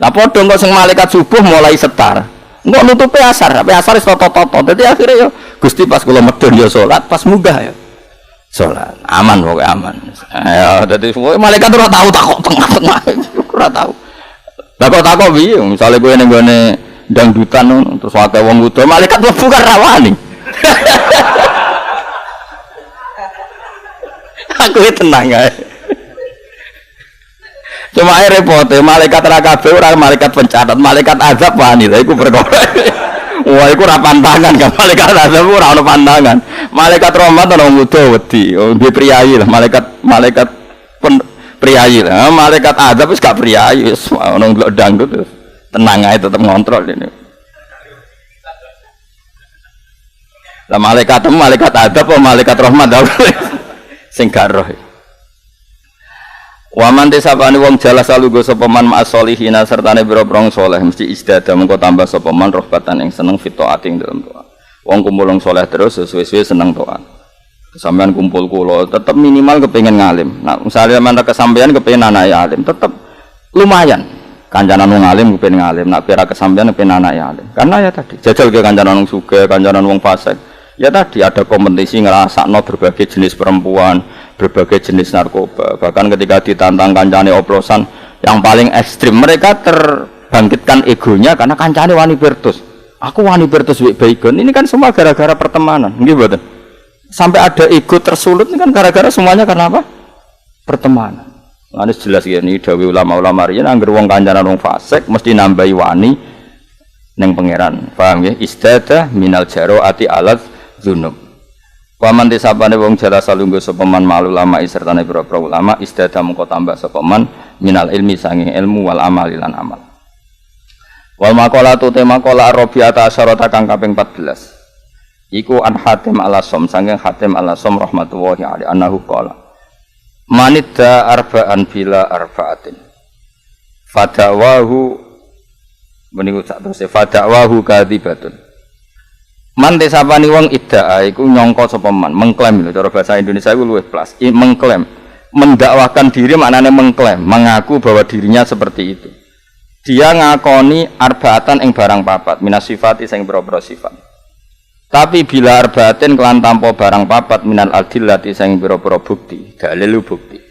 Speaker 3: Lah padha kok sing malaikat subuh mulai setar. Engko nutupe asar, asar wis toto-toto. Dadi akhire yo Gusti pas kula medun yo salat, pas munggah yo salat. Aman pokoke aman. Ya dadi malaikat ora tahu takok tengah-tengah. Ora tahu. Lah kok takok piye? Misale kowe ning gone dangdutan terus akeh wong udo, malaikat mlebu kan rawani. Aku tenang ae. Cuma repot, malaikat ra kabeh ora malaikat pencatat, malaikat azab wani lha iku perkara. Wah iku ora pantangan kan malaikat azab ora ono pantangan. Malaikat rahmat ono muda wedi, nggih priyayi lah malaikat priyayi lah. Malaikat azab wis gak priyayi, wis ono ndelok dangdut terus tenang ae tetep ngontrol ini. Lah malaikat azab apa malaikat rahmat sing gak roh. Waman desapane wong jalas salugo sapa man ma'asolihina sertane biro-biro saleh mesti istada mengko tambah sapa man rohbatan ing seneng fitoati ing dalem doa. Wong kumpul wong saleh terus suwe-suwe seneng doa. Sampeyan kumpul kula tetep minimal kepengin ngalim. Nah, misalnya mantek kesampeyan kepengin anake alim, tetep lumayan. Kancanan wong alim kepengin ngalim, nak pira kesampeyan kepengin anake alim. Karena ya tadi, jajal ke kancanan wong sugih, kancanan wong fasik. Ya tadi ada kompetisi ngerasakno berbagai jenis perempuan, berbagai jenis narkoba. Bahkan ketika ditantang kancane oplosan yang paling ekstrim, mereka terbangkitkan egonya karena kancane wani bertus. Aku wani bertus baigon. Ini kan semua gara-gara pertemanan, nggih mboten? Sampai ada ego tersulut ini kan gara-gara semuanya karena apa? Pertemanan. Lalu jelas ini dawuh ulama-ulama riyen anggere wong kancanan wong fasik mesti nambahi wani ning pangeran. Paham nggih? Istada minal jaroati alat dzunub. Paman desapane wong jala salungguh sapa man mal ulama sertane pira-pira ulama istada mengko tambah sapa man minal ilmi sanging ilmu wal amali lan amal. Wal maqalatu tema qala Rabi'ata asyarata kang kaping 14. Iku an Hatim al-Asam sanging Hatim al-Asam rahmatullahi alaihi annahu qala manidda arba'an bila arba'atin fadawahu meniku sak terus fadawahu kadibatun. Man desapani wong idda'a iku nyangka sapa man, mengklaim lho cara bahasa Indonesia iku luwih plus. Mengklaim, mendakwakan diri maknane mengklaim, mengaku bahwa dirinya seperti itu. Dia ngakoni arbaatan ing barang papat, minas sifati sing boro-boro sifat. Tapi bila arbaatin kelan tanpa barang papat minal adillati sing boro-boro bukti, dalil bukti.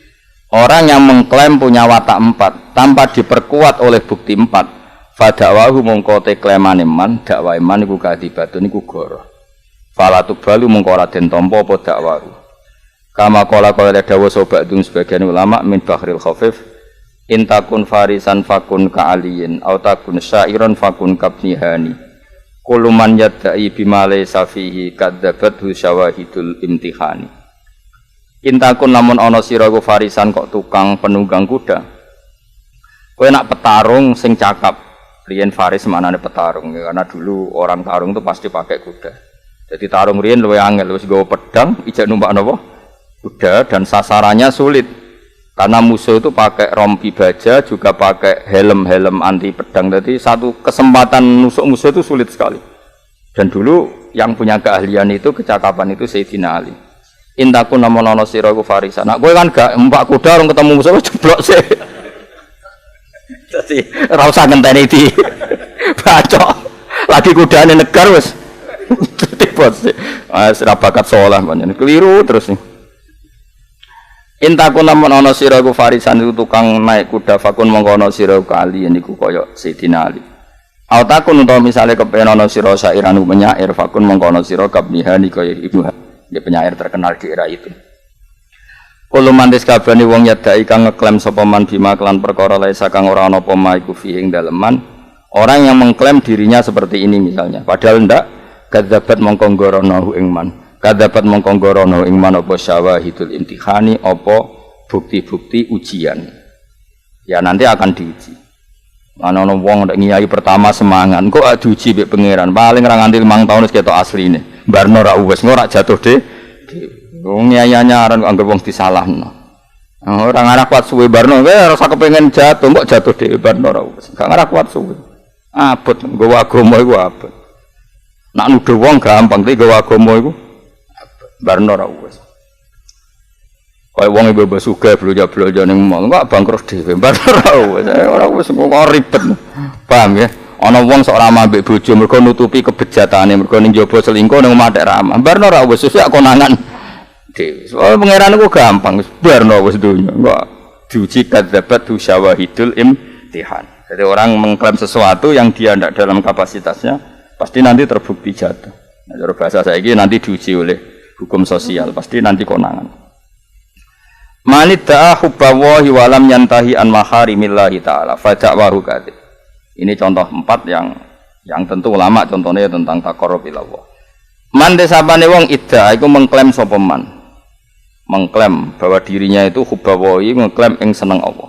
Speaker 3: Orang yang mengklaim punya watak 4 tanpa diperkuat oleh bukti 4. Fadakwahu mongko te klemane man dakwah iman iku kadibatun iku goro. Fala tubalu mongko ora den tampa apa dakwahu. Kama qala dawuh sobat dung sebagian ulama min bakhril khafif intakun farisan fakun ka'aliyin au takun syairon fakun kabnihani. Kullu man yadda'i bima laysa fihi kadzabathu syawahidul imtihani. Intakun lamun ana sira ku farisan kok tukang penunggang kuda. Kowe nak petarung sing cakap. Riyen faris maknane petarung ya, karena dulu orang tarung itu pasti pakai kuda. Jadi tarung riyen luwih angel wis nggawa pedang ijek numpak napa? Kuda dan sasarannya sulit. Karena musuh itu pakai rompi baja juga pakai helm anti pedang. Jadi satu kesempatan nusuk musuh itu sulit sekali. Dan dulu yang punya keahlian itu kecakapan itu Sayyidina Ali. Intakun namun ana sira iku farisan. Nah, kowe kan gak numpak kuda orang ketemu musuh jeblok sih. Jadi rasa ngenteni di bacok lagi kudane negar wis tipot sih ora bakat salah pancen keliru terus nih. Intakun lamun ana sira ku farisan itu tukang naik kuda fakun mongko ana sira kali niku kaya Sayyidina Ali. Autakun utawa misale kepen ana sira sairan penyair fakun mongko ana sira kabnihani kaya ibu dia penyair terkenal di era itu. Kulo mantis kabani wong yadai kang ngeklaim sapa man bima kelan perkara laisa kang ora ana apa ma iku fi ing daleman. Orang yang mengklaim dirinya seperti ini misalnya, padahal ndak kadzabat mongko ngorono ing man. Kadzabat mongko ngorono ing man apa syawahidul imtihani apa bukti-bukti ujian. Ya nanti akan diuji. Ana wong ndak ngiyai pertama semangat, kok diuji mbek pangeran. Paling ra nganti 5 tahun wis ketok asline. Barno ra wis ora jatuh dhewe. Wong nyanyaran anggere wong disalahno. Ora ngarah kuat suwe barno, kowe rasa kepengin jatuh, kok jatuh dhewe barno ora wis. Gak ngarah kuat suwe. Abot nggawa agama iku abot. Nak nuduh wong gampang, tapi nggawa agama iku barno ora wis. Kaya wong ibu sugih blojo-blojo ning mall, kok bangkrut dhewe barno ora wis kok ribet. Paham ya? Ana wong sok ramah mbek bojo mergo nutupi kebejatane, mergo ning jaba selingkuh ning omah tek ramah. Barno ora wis sesuk konangan dhewe. Soale pangeran iku gampang, wis barno wis donya. Kok diuji kadzabat syawahidul imtihan. Jadi orang mengklaim sesuatu yang dia tidak dalam kapasitasnya pasti nanti terbukti jatuh. Nah, cara bahasa saya ini nanti diuji oleh hukum sosial, pasti nanti konangan. Manid da'a hubbawahi walam yantahi an maharimillahi ta'ala fada'wahu kadhib. Ini contoh 4 yang tentu ulama contohnya tentang taqarrub ila Allah. Man desapane wong idda iku mengklaim sapa man. Mengklaim bahwa dirinya itu hubbawahi, mengklaim ing seneng Allah.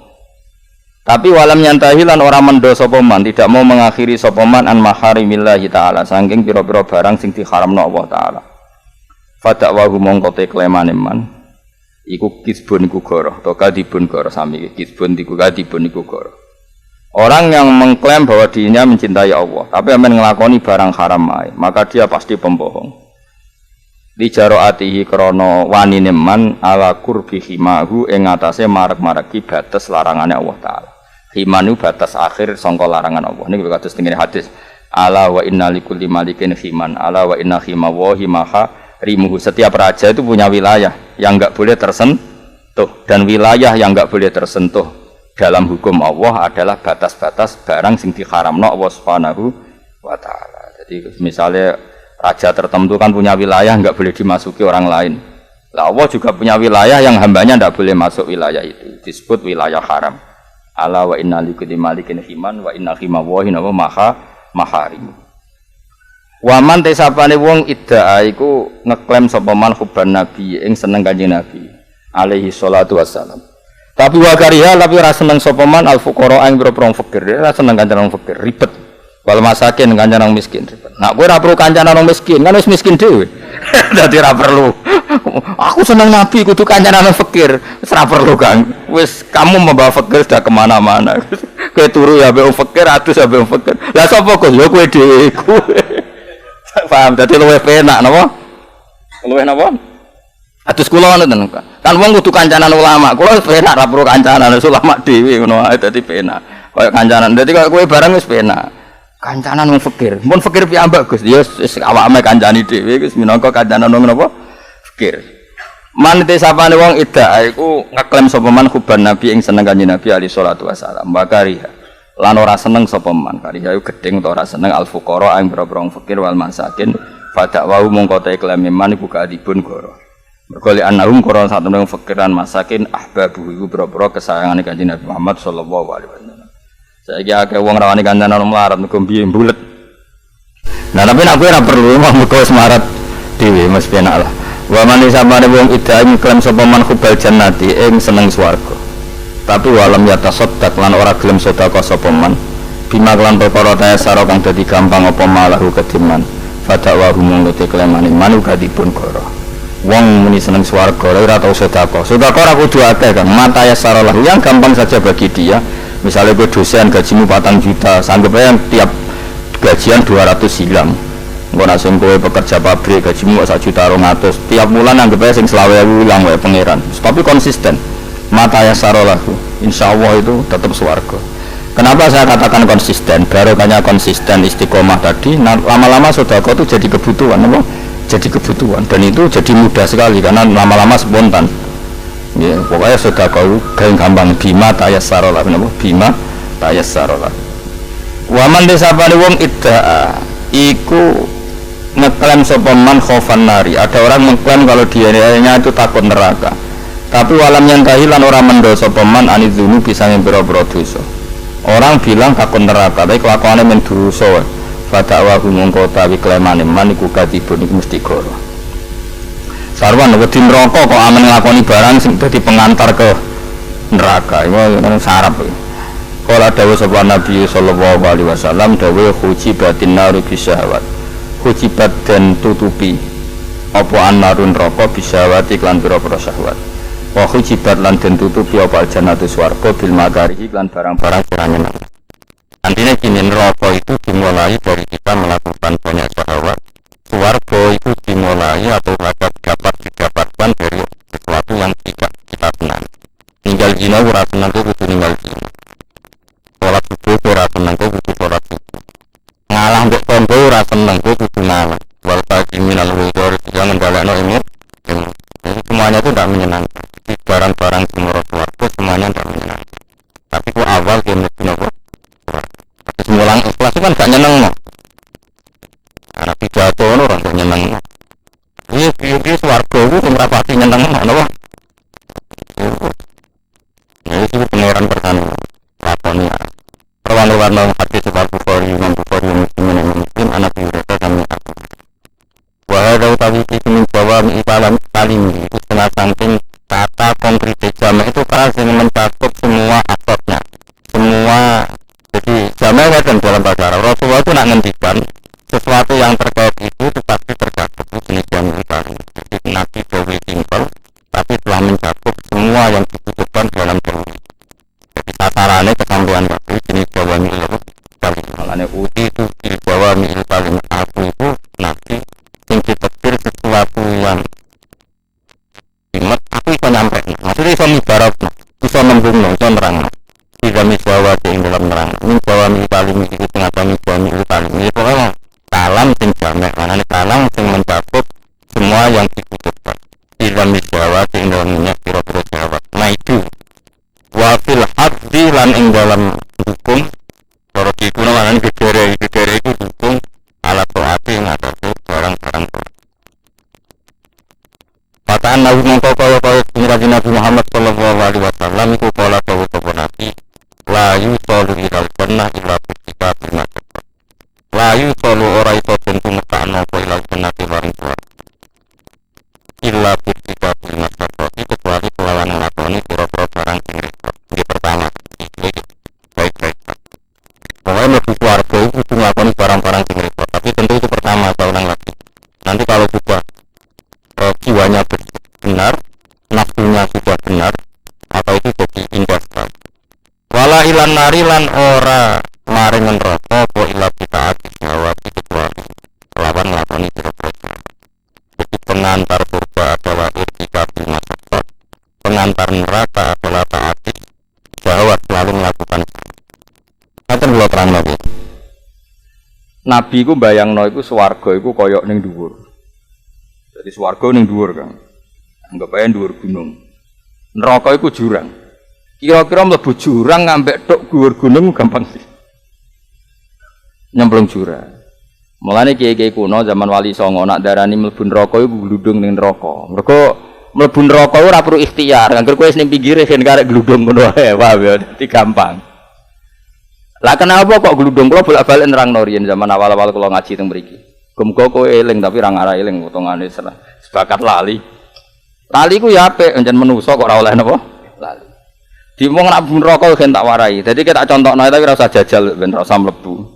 Speaker 3: Tapi walam yantahi lan ora mendo sapa man, tidak mau mengakhiri sapa man an maharimillahi ta'ala saking pira-pira barang sing diharamno Allah taala. Fada'wahu mongko te klemane man iku kisbun iku goroh, atau kadibun goroh sami kisbun iku kadibun iku goroh. Orang yang mengklaim bahwa dirinya mencintai Allah, tapi amen ngelakoni barang haram ae, maka dia pasti pembohong. Di jaroatihi krono wanine man ala kurbi himahu ing atase marek-mareki batas larangane Allah taala. Himanu batas akhir sangka larangan Allah. Niki kados tengene hadis. Ala wa inna likulli malikin himan, ala wa inna himawahi maha rimuhu. Setiap raja itu punya wilayah yang enggak boleh tersentuh, dan wilayah yang enggak boleh tersentuh dalam hukum Allah adalah batas-batas barang sing diharamno Allah Subhanahu wa taala. Jadi misalnya raja tertentu kan punya wilayah enggak boleh dimasuki orang lain. Lah Allah juga punya wilayah yang hambanya enggak boleh masuk wilayah itu. Disebut wilayah haram. Ala wa inna likulli malikin himan wa inna himawahi maha maharim. Waman tesapane wong idda'a iku ngeklaim sapa man hubban nabi ing seneng Kanjeng Nabi alaihi salatu wassalam. Tapi wa kariha tapi ora seneng sapa man al fuqara ing pira-pira fakir, ora seneng kancanan fakir, ribet. Wal masakin kancanan miskin ribet. Nak kowe ora perlu kancanan miskin, kan wis miskin dhewe. Dadi ora perlu. Aku seneng Nabi kudu kancanan fakir, wis ora perlu Kang. Wis kamu membawa fakir sudah kemana mana. Kowe turu ya mbek fakir, adus ya mbek fakir. Lah sapa kok ya kowe dhewe. Paham, dadi luwih penak napa? Luwih napa? Atus kula ngoten kan wong kudu kancanan ulama. Kula penak ra perlu kancanan ulama dhewe ngono ae dadi penak. Kaya kancanan. Dadi kaya kowe bareng wis penak. Kancanan wong fakir. Mun fakir piyambak Gus. Ya wis awakme kancani dhewe wis minangka kancanan wong napa? Fakir. Man tesapane wong idda iku ngeklaim sapa man hubban nabi ing seneng Kanjeng Nabi alaihi salatu wasalam. Bakariha lan ora seneng sapa man kari ayo gedeng utawa ora seneng al fuqara ing boro-boro fakir wal masakin pada wau mongko te kleme man iku kadibun goro mergo li annahum qura satune fakiran masakin ahbabu iku boro-boro kesayangane Kanjeng Nabi Muhammad sallallahu alaihi wasallam. Saiki akeh wong rawani kancanan melarat mergo piye mbulet. Nah tapi nek kowe ora perlu mergo wis marat dhewe mesti penak lah. Wa man sabane wong idha klaim sapa man hubal jannati ing seneng swarga. Tapi walam yata sodak lan ora gelem sedekah sapa man bima lan perkara ta saro kang dadi gampang apa malahu kediman fadawa humung te klemane manu kadipun goro wong muni seneng swarga ora tau sedekah ora kudu akeh kan mata ya saro lah yang gampang saja bagi dia. Misalnya kowe dosen gajimu 4 juta sanggep ae tiap gajian 200 hilang engko nek sing kowe pekerja pabrik gajimu 1,2 juta tiap bulan anggap ae sing 20.000 hilang wae pangeran tapi konsisten. Mata ya sarolahu, insya Allah itu tetap swarga. Kenapa saya katakan konsisten? Barokahnya konsisten istiqomah tadi. Nah, lama-lama sedekah itu jadi kebutuhan, apa? Jadi kebutuhan dan itu jadi mudah sekali karena lama-lama spontan. Ya, pokoknya sedekah itu gampang bima tayassaralah, apa? Bima tayassaralah. Waman desapane wong iddaa iku ngeklaim sapa man khaufan nari. Ada orang mengklaim kalau dianya itu takut neraka. Tapi walam yang tahilan orang mendosa peman anizunu bisa membero-bero dosa. Orang bilang takut neraka, tapi kelakuannya mendosa. Fadakwa humongko tawi klemane maniku katibun iku mesti goro. Sarwan wedi neraka kok amen nglakoni barang sing dadi pengantar ke neraka. Iku sarap. Kala dawuh sapa Nabi sallallahu alaihi wasallam dawuh hujibatin naru bisyahwat. Hujibat dan tutupi apa annarun neraka bisyahwat iklan pira-pira syahwat. Wa hujibat lan den tutupi apa jannatu swarga bil makarihi lan barang-barang sing nyeneng. Artinya gini, neraka itu dimulai dari kita melakukan banyak syahwat. Swarga itu dimulai atau didapatkan dari sesuatu yang tidak kita senang. Ninggal zina ora seneng kudu ninggal zina. Salat subuh ora seneng kudu salat subuh. Ngalah mbek tangga ora seneng kudu ngalah. Wal qajiminal hudur jangan ngendhalekno ilmu. Semuanya itu tidak menyenangkan. Barang-barang semua swarga semuanya tidak menyenangkan. Tapi kok awal dia mesti nopo? Terus mulang ikhlas kan gak nyeneng no. Karena pidato no orang gak nyeneng no. Iya swarga itu ora pasti nyeneng no.
Speaker 2: warna hadis sebab Bukhari Imam Bukhari Muslim anak Hurairah kami aku. Wahai utawi min jawami kalim itu setengah saking kata konkret jamak itu kata yang mencakup semua aspeknya, semua. Jadi jamak dan dalam bahasa Arab Rasulullah itu nak ngendikan sesuatu yang terkait itu pasti tercakup di jenis jamak itu. Jadi nabi jauh simpel tapi telah mencakup semua yang dibutuhkan dalam jauh. Jadi sasarannya kesampaian waktu jenis jawami itu makanya uti itu di jawami itu paling aku itu nabi yang ditekir sesuatu yang aku bisa nyampe maksudnya bisa mibarat bisa nembung bisa nerang tidak misawa yang dalam nerang ini bahwa paling itu pengatakan bahwa itu paling ini pokoknya kalam yang jamek mana ini kalam yang mencakup semua yang dibutuhkan tidak misawa yang dalam minyak kira-kira jawab nah itu wafil haddi lan yang dalam hukum kalau itu namanya gegere itu hukum alat to'ati yang ada itu barang-barang pataan nabi mengkau penjelasan Nabi Muhammad sallallahu alaihi wasallam itu kala tahu nabi layu solu ilal jannah illa ketika bima cepat layu solu ora itu tentu mekaan nopo ilal jannah barang suar illa ketika bima cepat itu kecuali kelawan ngelakoni pura-pura barang sendiri yang pertama baik-baik pokoknya lebih keluarga itu ngelakoni barang-barang sendiri tapi tentu itu pertama tahun lagi nanti kalau sudah jiwanya benar, nafsunya sudah benar, atau itu jadi investasi. Wala ilan nari lan ora maring neraka apa ila kita jawab kecuali lawan lakoni berbuat. Jadi pengantar surga adalah irtikab masyarakat, pengantar neraka adalah taati bahwa selalu melakukan. Akan kula terang nabi.
Speaker 3: Nabi ku bayangno iku swarga iku kaya ning dhuwur. Jadi swarga ning dhuwur kan. Anggap ae dhuwur gunung. Neraka iku jurang. Kira-kira mlebu jurang ngambek tok dhuwur gunung gampang sih. Nyemplung jurang. Mulane kiai-kiai kuno zaman Wali Songo nak darani mlebu neraka iku gludung ning neraka. Mergo mlebu neraka ora perlu ikhtiar. Angger kowe ning pinggire ben karek gludung ngono ae, paham ya? Dadi gampang. Lah kenapa kok gludung kula bolak-balik nerangno riyen zaman awal-awal kula ngaji teng mriki. Muga kowe eling tapi ra ngarah eling potongane sebakat lali. Lali ku ya apik, njen menungso kok ora oleh napa? Lali. Dimong nak neraka gen tak warai. Dadi kita contohno tapi ora usah jajal ben ora usah mlebu.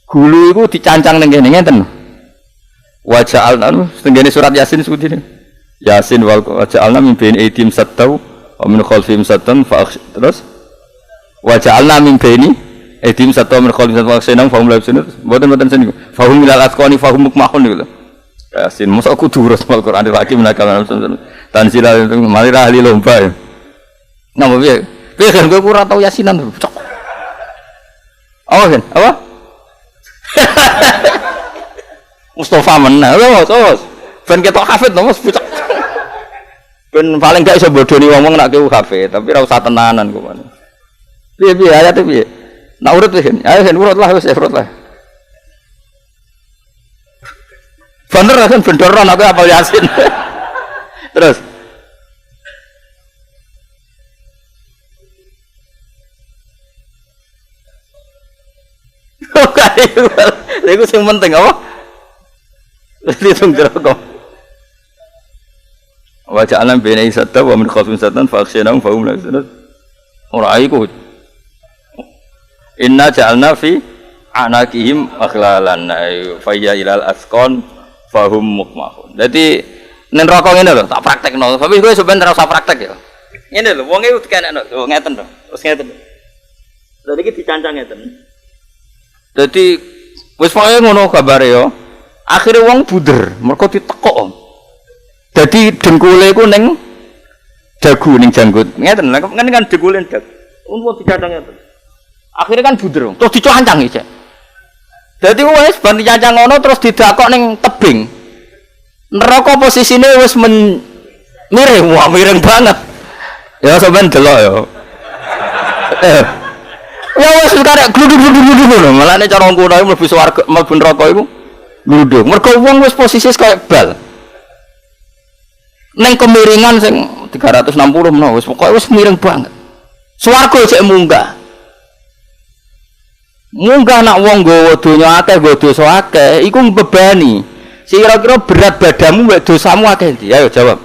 Speaker 3: Gulu iku dicancang ning kene ngenten. Wa ja'alna tengene surat Yasin sebutin. Yasin wal ja'alna min bain aidim sattau wa min khalfihim sattan fa terus wa ja'alna min baini aidim sattau min khalfihim sattan fa hum la yusirun. Mboten seni. Fa hum ilal asqani fa hum mukmahun niku. Yasin mosok kudu terus Al-Qur'an lagi menakalan tanzilal mari ahli lomba ya. Napa piye? Piye kan kowe ora tau Yasinan. Oh kan, apa? Mustafa menah, terus. Ben ketok hafid to, Mas. Ben paling gak iso bodoni ngomong nak kewu hafid, tapi ora usah tenanan kok. Piye ayate piye? Nak urut piye? Ayo hen urutlah wis urutlah. Bener kan bendoron aku apal Yasin. Terus Iku sing penting apa? Litung jeroko. Wa ja'alna baina isatta wa min khawfin satan fa akhshaynahum fa hum la yahzanun. Ora iku. Inna ja'alna fi anakihim aghlalan fa ya ilal asqan fa hum mukmahun. Dadi nen rokok ngene lho, tak praktekno. Tapi kowe sampeyan ora usah praktek ya. Ngene lho, wong e dikenekno. Oh ngeten to. Terus ngeten. Dadi iki dicancang ngeten. Dadi wis pokoke ngono gambare ya. Akhire wong bunder, mergo ditekok. Dadi dengkule iku ning dagu ning janggut. Ngeten lho, kan dengkule ndak. Untu dicancang ngeten. Akhire kan bunder, terus dicancang iki. Dadi wis bar dicancang ngono terus didakok ning tebing. Neraka posisine wis miring, wah miring banget. Ya sampean delok ya. Ya wis karek gluduk-gluduk ngono. Malane cara ngono iku mlebu swarga, mlebu neraka iku gluduk. Mergo wong wis posisi kaya bal. Ning kemiringan sing 360 menawa wis pokoke wis miring banget. Swarga cek munggah. Munggah nak wong nggawa donya akeh, nggawa dosa akeh, iku mbebani. Kira-kira berat badanmu mek dosamu akeh ndi? Ayo jawab.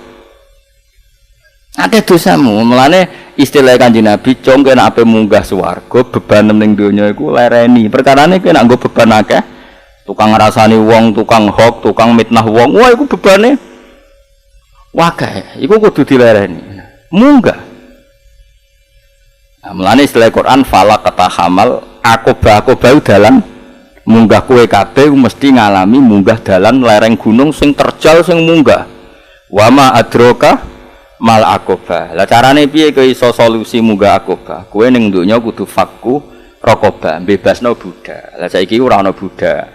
Speaker 3: Akeh dosamu. Mulane istilah Kanjeng Nabi, "Cung kena ape munggah swarga, beban ning donya iku lereni." Perkarane kena nggo beban akeh. Tukang ngrasani wong, tukang hok, tukang mitnah wong. Wah, iku bebane akeh. Iku kudu dilereni. Munggah. Nah, mulane istilah Quran fala kata hamal akobah dalan munggah kowe kabeh mesti ngalami munggah dalan lereng gunung sing terjal sing munggah. Wa ma adroka mal akobah. Lah carane piye kowe iso solusi munggah akobah? Kowe ning donya kudu fakku raqabah, bebasno budak. Lah saiki ora ana budak.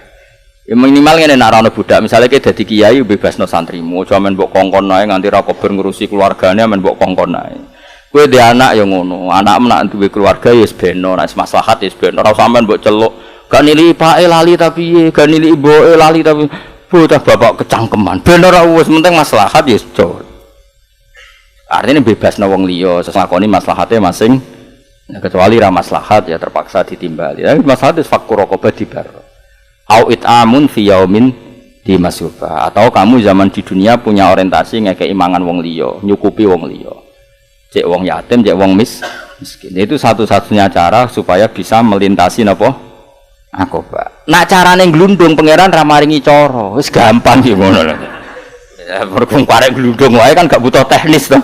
Speaker 3: Ya minimal ngene nek ora ana budak, misale kowe dadi kiai bebasno santrimu, aja men mbok kongkon ae nganti ra kober ngurusi keluargane men mbok kongkon ae. Kowe dhe anak ya ngono, anakmu nak duwe keluarga ya wis beno, nek maslahat ya wis beno, ora sampean mbok celuk, gak nili pake lali ta piye, gak nili ibuke lali ta piye, bocah bapak kecangkeman, ben ora wis penting maslahat ya wis cocok. Artinya bebasno wong liya, sesakoni maslahate masing, nah, kecuali ra maslahat ya terpaksa ditimbali. Ya maslahat wis fakku raqabah dibar. Au it'amun fi yaumin di masubah, atau kamu zaman di dunia punya orientasi ngekeki mangan wong liya, nyukupi wong liya. Cek wong yatim, cek wong miskin. Itu satu-satunya cara supaya bisa melintasi napa? Akobah. Nak carane glundung pangeran ra maringi cara, wis gampang iki ngono lho. Ya mergo karek glundung wae kan gak butuh teknis to.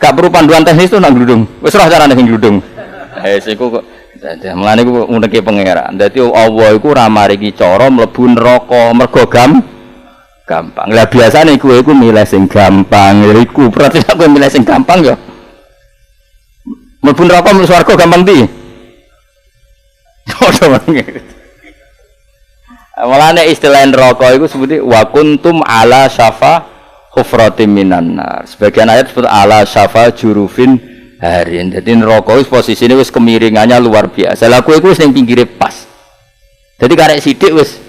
Speaker 3: Gak perlu panduan teknis to nak glundung. Wis roh carane sing glundung. Iku kok mulane iku nguneki pangeran. Dadi Allah iku ra maringi cara mlebu neraka mergo gampang. Lah biasane kowe iku milih sing gampang. Iku berarti nek kowe milih sing gampang ya. Mlebu neraka mlebu swarga gampang ndi? Padha wae. Mulane istilah neraka iku sebuti wa kuntum ala syafa hufratin minan nar. Sebagian ayat sebut ala syafa jurufin harin. Jadi neraka wis posisine wis kemiringannya luar biasa. Lah kowe iku wis ning pinggire pas. Jadi karek sithik wis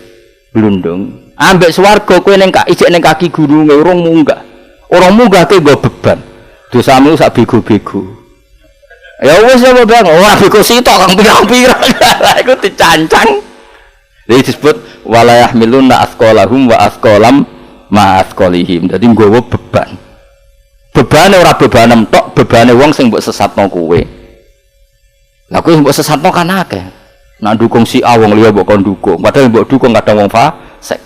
Speaker 3: glundung. Ambek swarga kowe ning ijek ning kaki gununge urung munggah. Ora munggah ke nggo beban. Dosamu sak bego-bego. Ya wis ya Bang, ora bego sitok kang pirang-pirang. Iku dicancang. Jadi disebut wala yahmiluna asqalahum wa asqalam ma asqalihim. Dadi nggawa beban. Bebane ora bebanem tok, bebane wong sing mbok sesatno kowe. Lah kowe mbok sesatno kan akeh. Nak dukung si A wong liya mbok kon dukung. Padahal mbok dukung kadang wong fasik.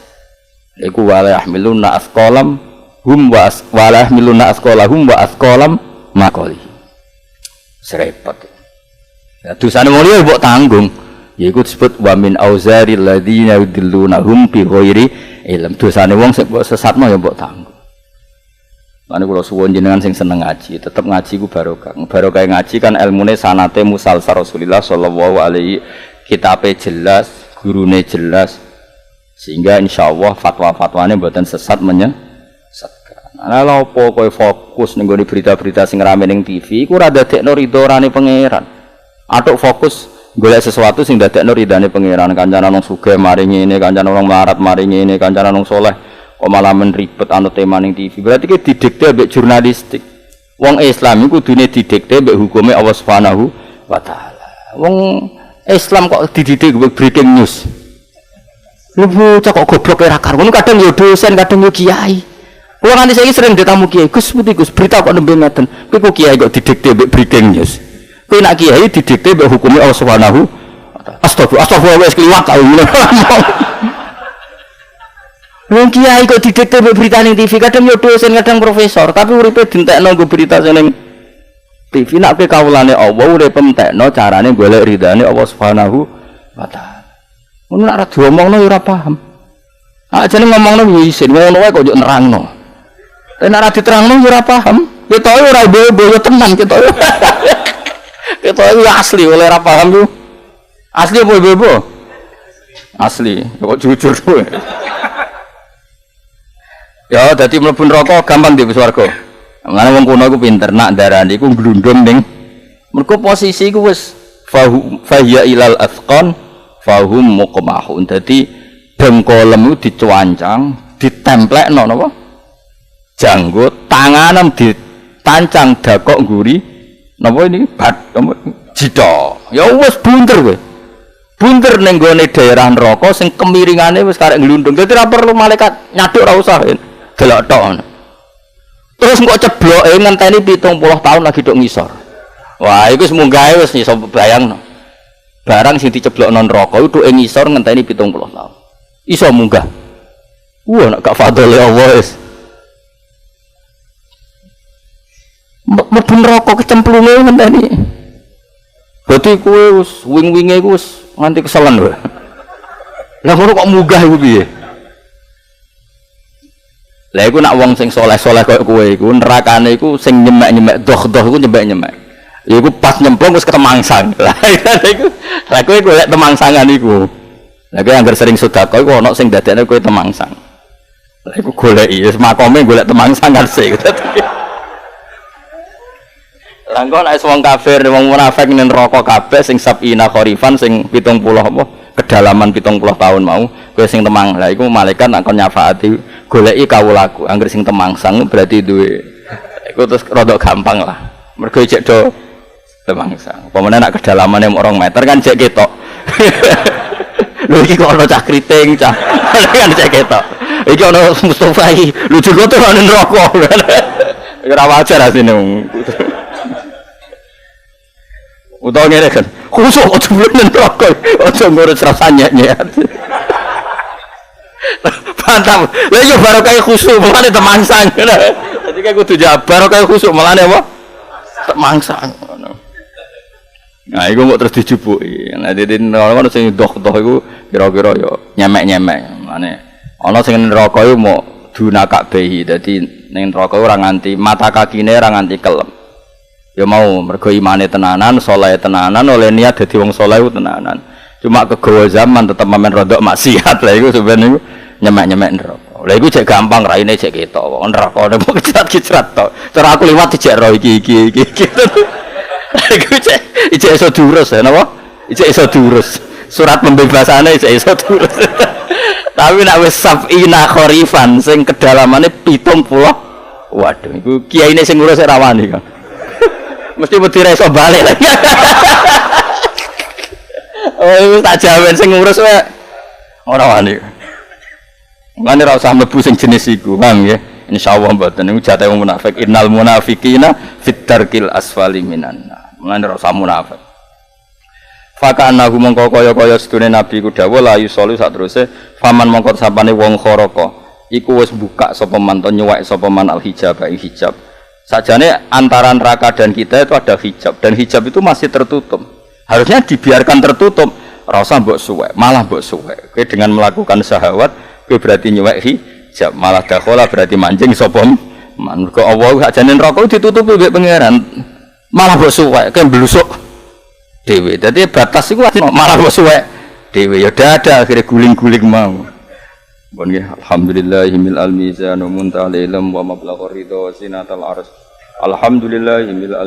Speaker 3: Iku wala yahmiluna asqalam hum wa wala yahmiluna asqalahum wa asqalam maqali. Serepet. Ya dosane wong liya mbok tanggung. Yaiku disebut wa min auzaril ladzina yudillunahum bi ghairi ilm. Dosane wong sing mbok sesatno ya mbok tanggung. Lan kula suwun jenengan sing seneng ngaji, tetep ngaji ku barokah. Barokah ngaji kan ilmune sanate musalsal Rasulullah sallallahu alaihi, kitabe jelas, gurune jelas. Sehingga insyaallah fatwa-fatwane mboten sesat menyesatkan. Lah opo kowe fokus ning berita-berita sing rame ning TV iku ora dadekno ridhone pangeran. Atuk fokus golek sesuatu sing dadekno ridane pangeran. Kancanan wong sugih mari ngene, kancanan wong melarat mari ngene, kancanan wong saleh kok malah ribet anu tema ning TV. Berarti ki didikte mbek jurnalistik. Wong Islam iku kudune didikte mbek hukume Allah Subhanahu wa taala. Wong Islam kok dididik mbek breaking news. Lha bocah kok goblok ora karuan, kadang yo dosen, kadang yo kiai. Kuwi nganti saiki sering ditamu kiai, Gus putih Gus, berita kok nembe ngeten. Kuwi kok kiai kok didikte mbek breaking news. Kuwi nak kiai didikte mbek hukume Allah Subhanahu wa taala. Astagfirullah wis kliwat ta ngene. Wong kiai kok didikte mbek berita ning TV, kadang yo dosen, kadang profesor, tapi uripe dintekno nggo berita ning TV. Nak kowe kawulane Allah uripe entekno carane golek ridane Allah Subhanahu wa taala. Ngono nek ora diomongno ora paham. Ajane ngomongno yo isin, ngono wae kok yo nerangno. Nek ora diterangno ora paham. Ketok ora boyo tenan ketok. Ketok asli oleh ora paham yo. Asli apa bebo? Asli. Kok jujur kowe. Ya dadi mlebu neraka gampang di swarga. Mane wong kuno iku pinter nak darani iku glundung ning mergo posisi iku wis fahiya ilal afqan fahum muqmahun. Dadi dengkolem dicuancang, ditemplekno napa? Janggut, tanganem ditancang dakok ngguri napa ini bat jita. Ya wis bunter kowe. kafir ning gone daerah neraka sing kemiringane wis karek nglundung. Dadi ora perlu malaikat nyaduk ora usah. Delok tok. Terus kok cebloke ngenteni 70 tahun lagi tok ngisor. Wah, iku wis munggahe wis iso bayangno. Barang sing diceblokno neraka iku tok ngisor ngenteni 70 tahun. Iso munggah. Wah, nek gak fadhole Allah wis. Mlebu neraka kecemplunge ngenteni. Berarti kowe wis wing-winge iku wis nganti keselen wae. Lah ngono kok munggah iku piye? Lah iku nak wong sing saleh-saleh koyo kowe iku nerakane iku sing nyemek-nyemek doh-doh iku nyemek-nyemek. Ya iku pas nyemplung wis ketemangsang. Lah iku lah kowe golek temangsangan iku. Lah kowe anggere sering sedekah iku ana sing dadekne kowe temangsang. Lah iku goleki wis makome golek temangsangan sik. Lah engko nek wong kafir wong munafik ning neraka kabeh sing sabina kharifan sing 70 apa kedalaman 70 tahun mau kowe sing temang. Lah iku malaikat nak kon nyafaati goleki kawulaku. Angger sing temangsang berarti duwe. Iku terus rada gampang lah. Mergo cek do temangsang. Pemene nak kedalamane 2 meter kan cek ketok. Lho iki kok ana cah kriting cah. Kan cek ketok. Iki ana Mustofa iki. Lucu kok ora neraka. Ora wajar asine. Utawa ngene kan. Khusuk aja mlebu neraka. Aja ngurus rasane nyek. Mantap. Lah yo barokah khusuk mulane temangsang. Dadi kayak kudu jawab barokah khusuk mulane apa? Temangsang ngono. Nah, iku kok terus dijupuki. Nah, dadi ono sing doh-doh iku kira-kira yo nyemek-nyemek. Mulane ana sing neraka iku mau dunaka behi. Dadi ning neraka ora nganti mata kakine ora nganti kelem. Ya mau mergo imane tenanan, saleh tenanan, oleh niat dadi wong saleh tenanan. Cuma kegawa zaman tetep mamen rodok maksiat. Lah iku sebenarnya iku nyemek-nyemek neraka. Lah iku cek gampang raine cek ketok. Wong neraka nek kecrat-kecrat tok. Cara aku liwat dicek ro iki. Iku cek iso diurus ya napa? Cek iso diurus. Surat pembebasane cek iso diurus. Tapi nek wis sabina kharifan sing kedalamane 70. Waduh, iku kiyaine sing ngurus ora wani kan. Mesti wedi ra iso balik lagi. Oh, tak jawen sing ngurus wae ora wani. Mane ora usah mlebu sing jenis iku, paham nggih? Insyaallah mboten niku jate wong munafik. Innal munafiqina fit darkil asfali minan. Mane ora usah munafik. Fakanahu mongko kaya-kaya sedune nabi ku dawuh la yusollu sateruse faman mongko sapane wong khoroko iku wis buka sapa man to nyuwek sapa man al hijab hijab. Sajane antara neraka dan kita itu ada hijab dan hijab itu masih tertutup. Harusnya dibiarkan tertutup. Ora usah mbok suwek, malah mbok suwek. Kowe dengan melakukan syahwat, kowe berarti nyuwek hijab, malah dakhala berarti mancing sapa man. Kok Allah sajane neraka ditutupi mbek pangeran. Malah mbok suwek, kowe blusuk dhewe. Dadi batas iku malah mbok suwek dhewe. Ya dadah akhire guling-guling mau. Bon nggih, alhamdulillahimil almizan wa muntal ilm wa mablagh ridha sinatal ars. Alhamdulillahimil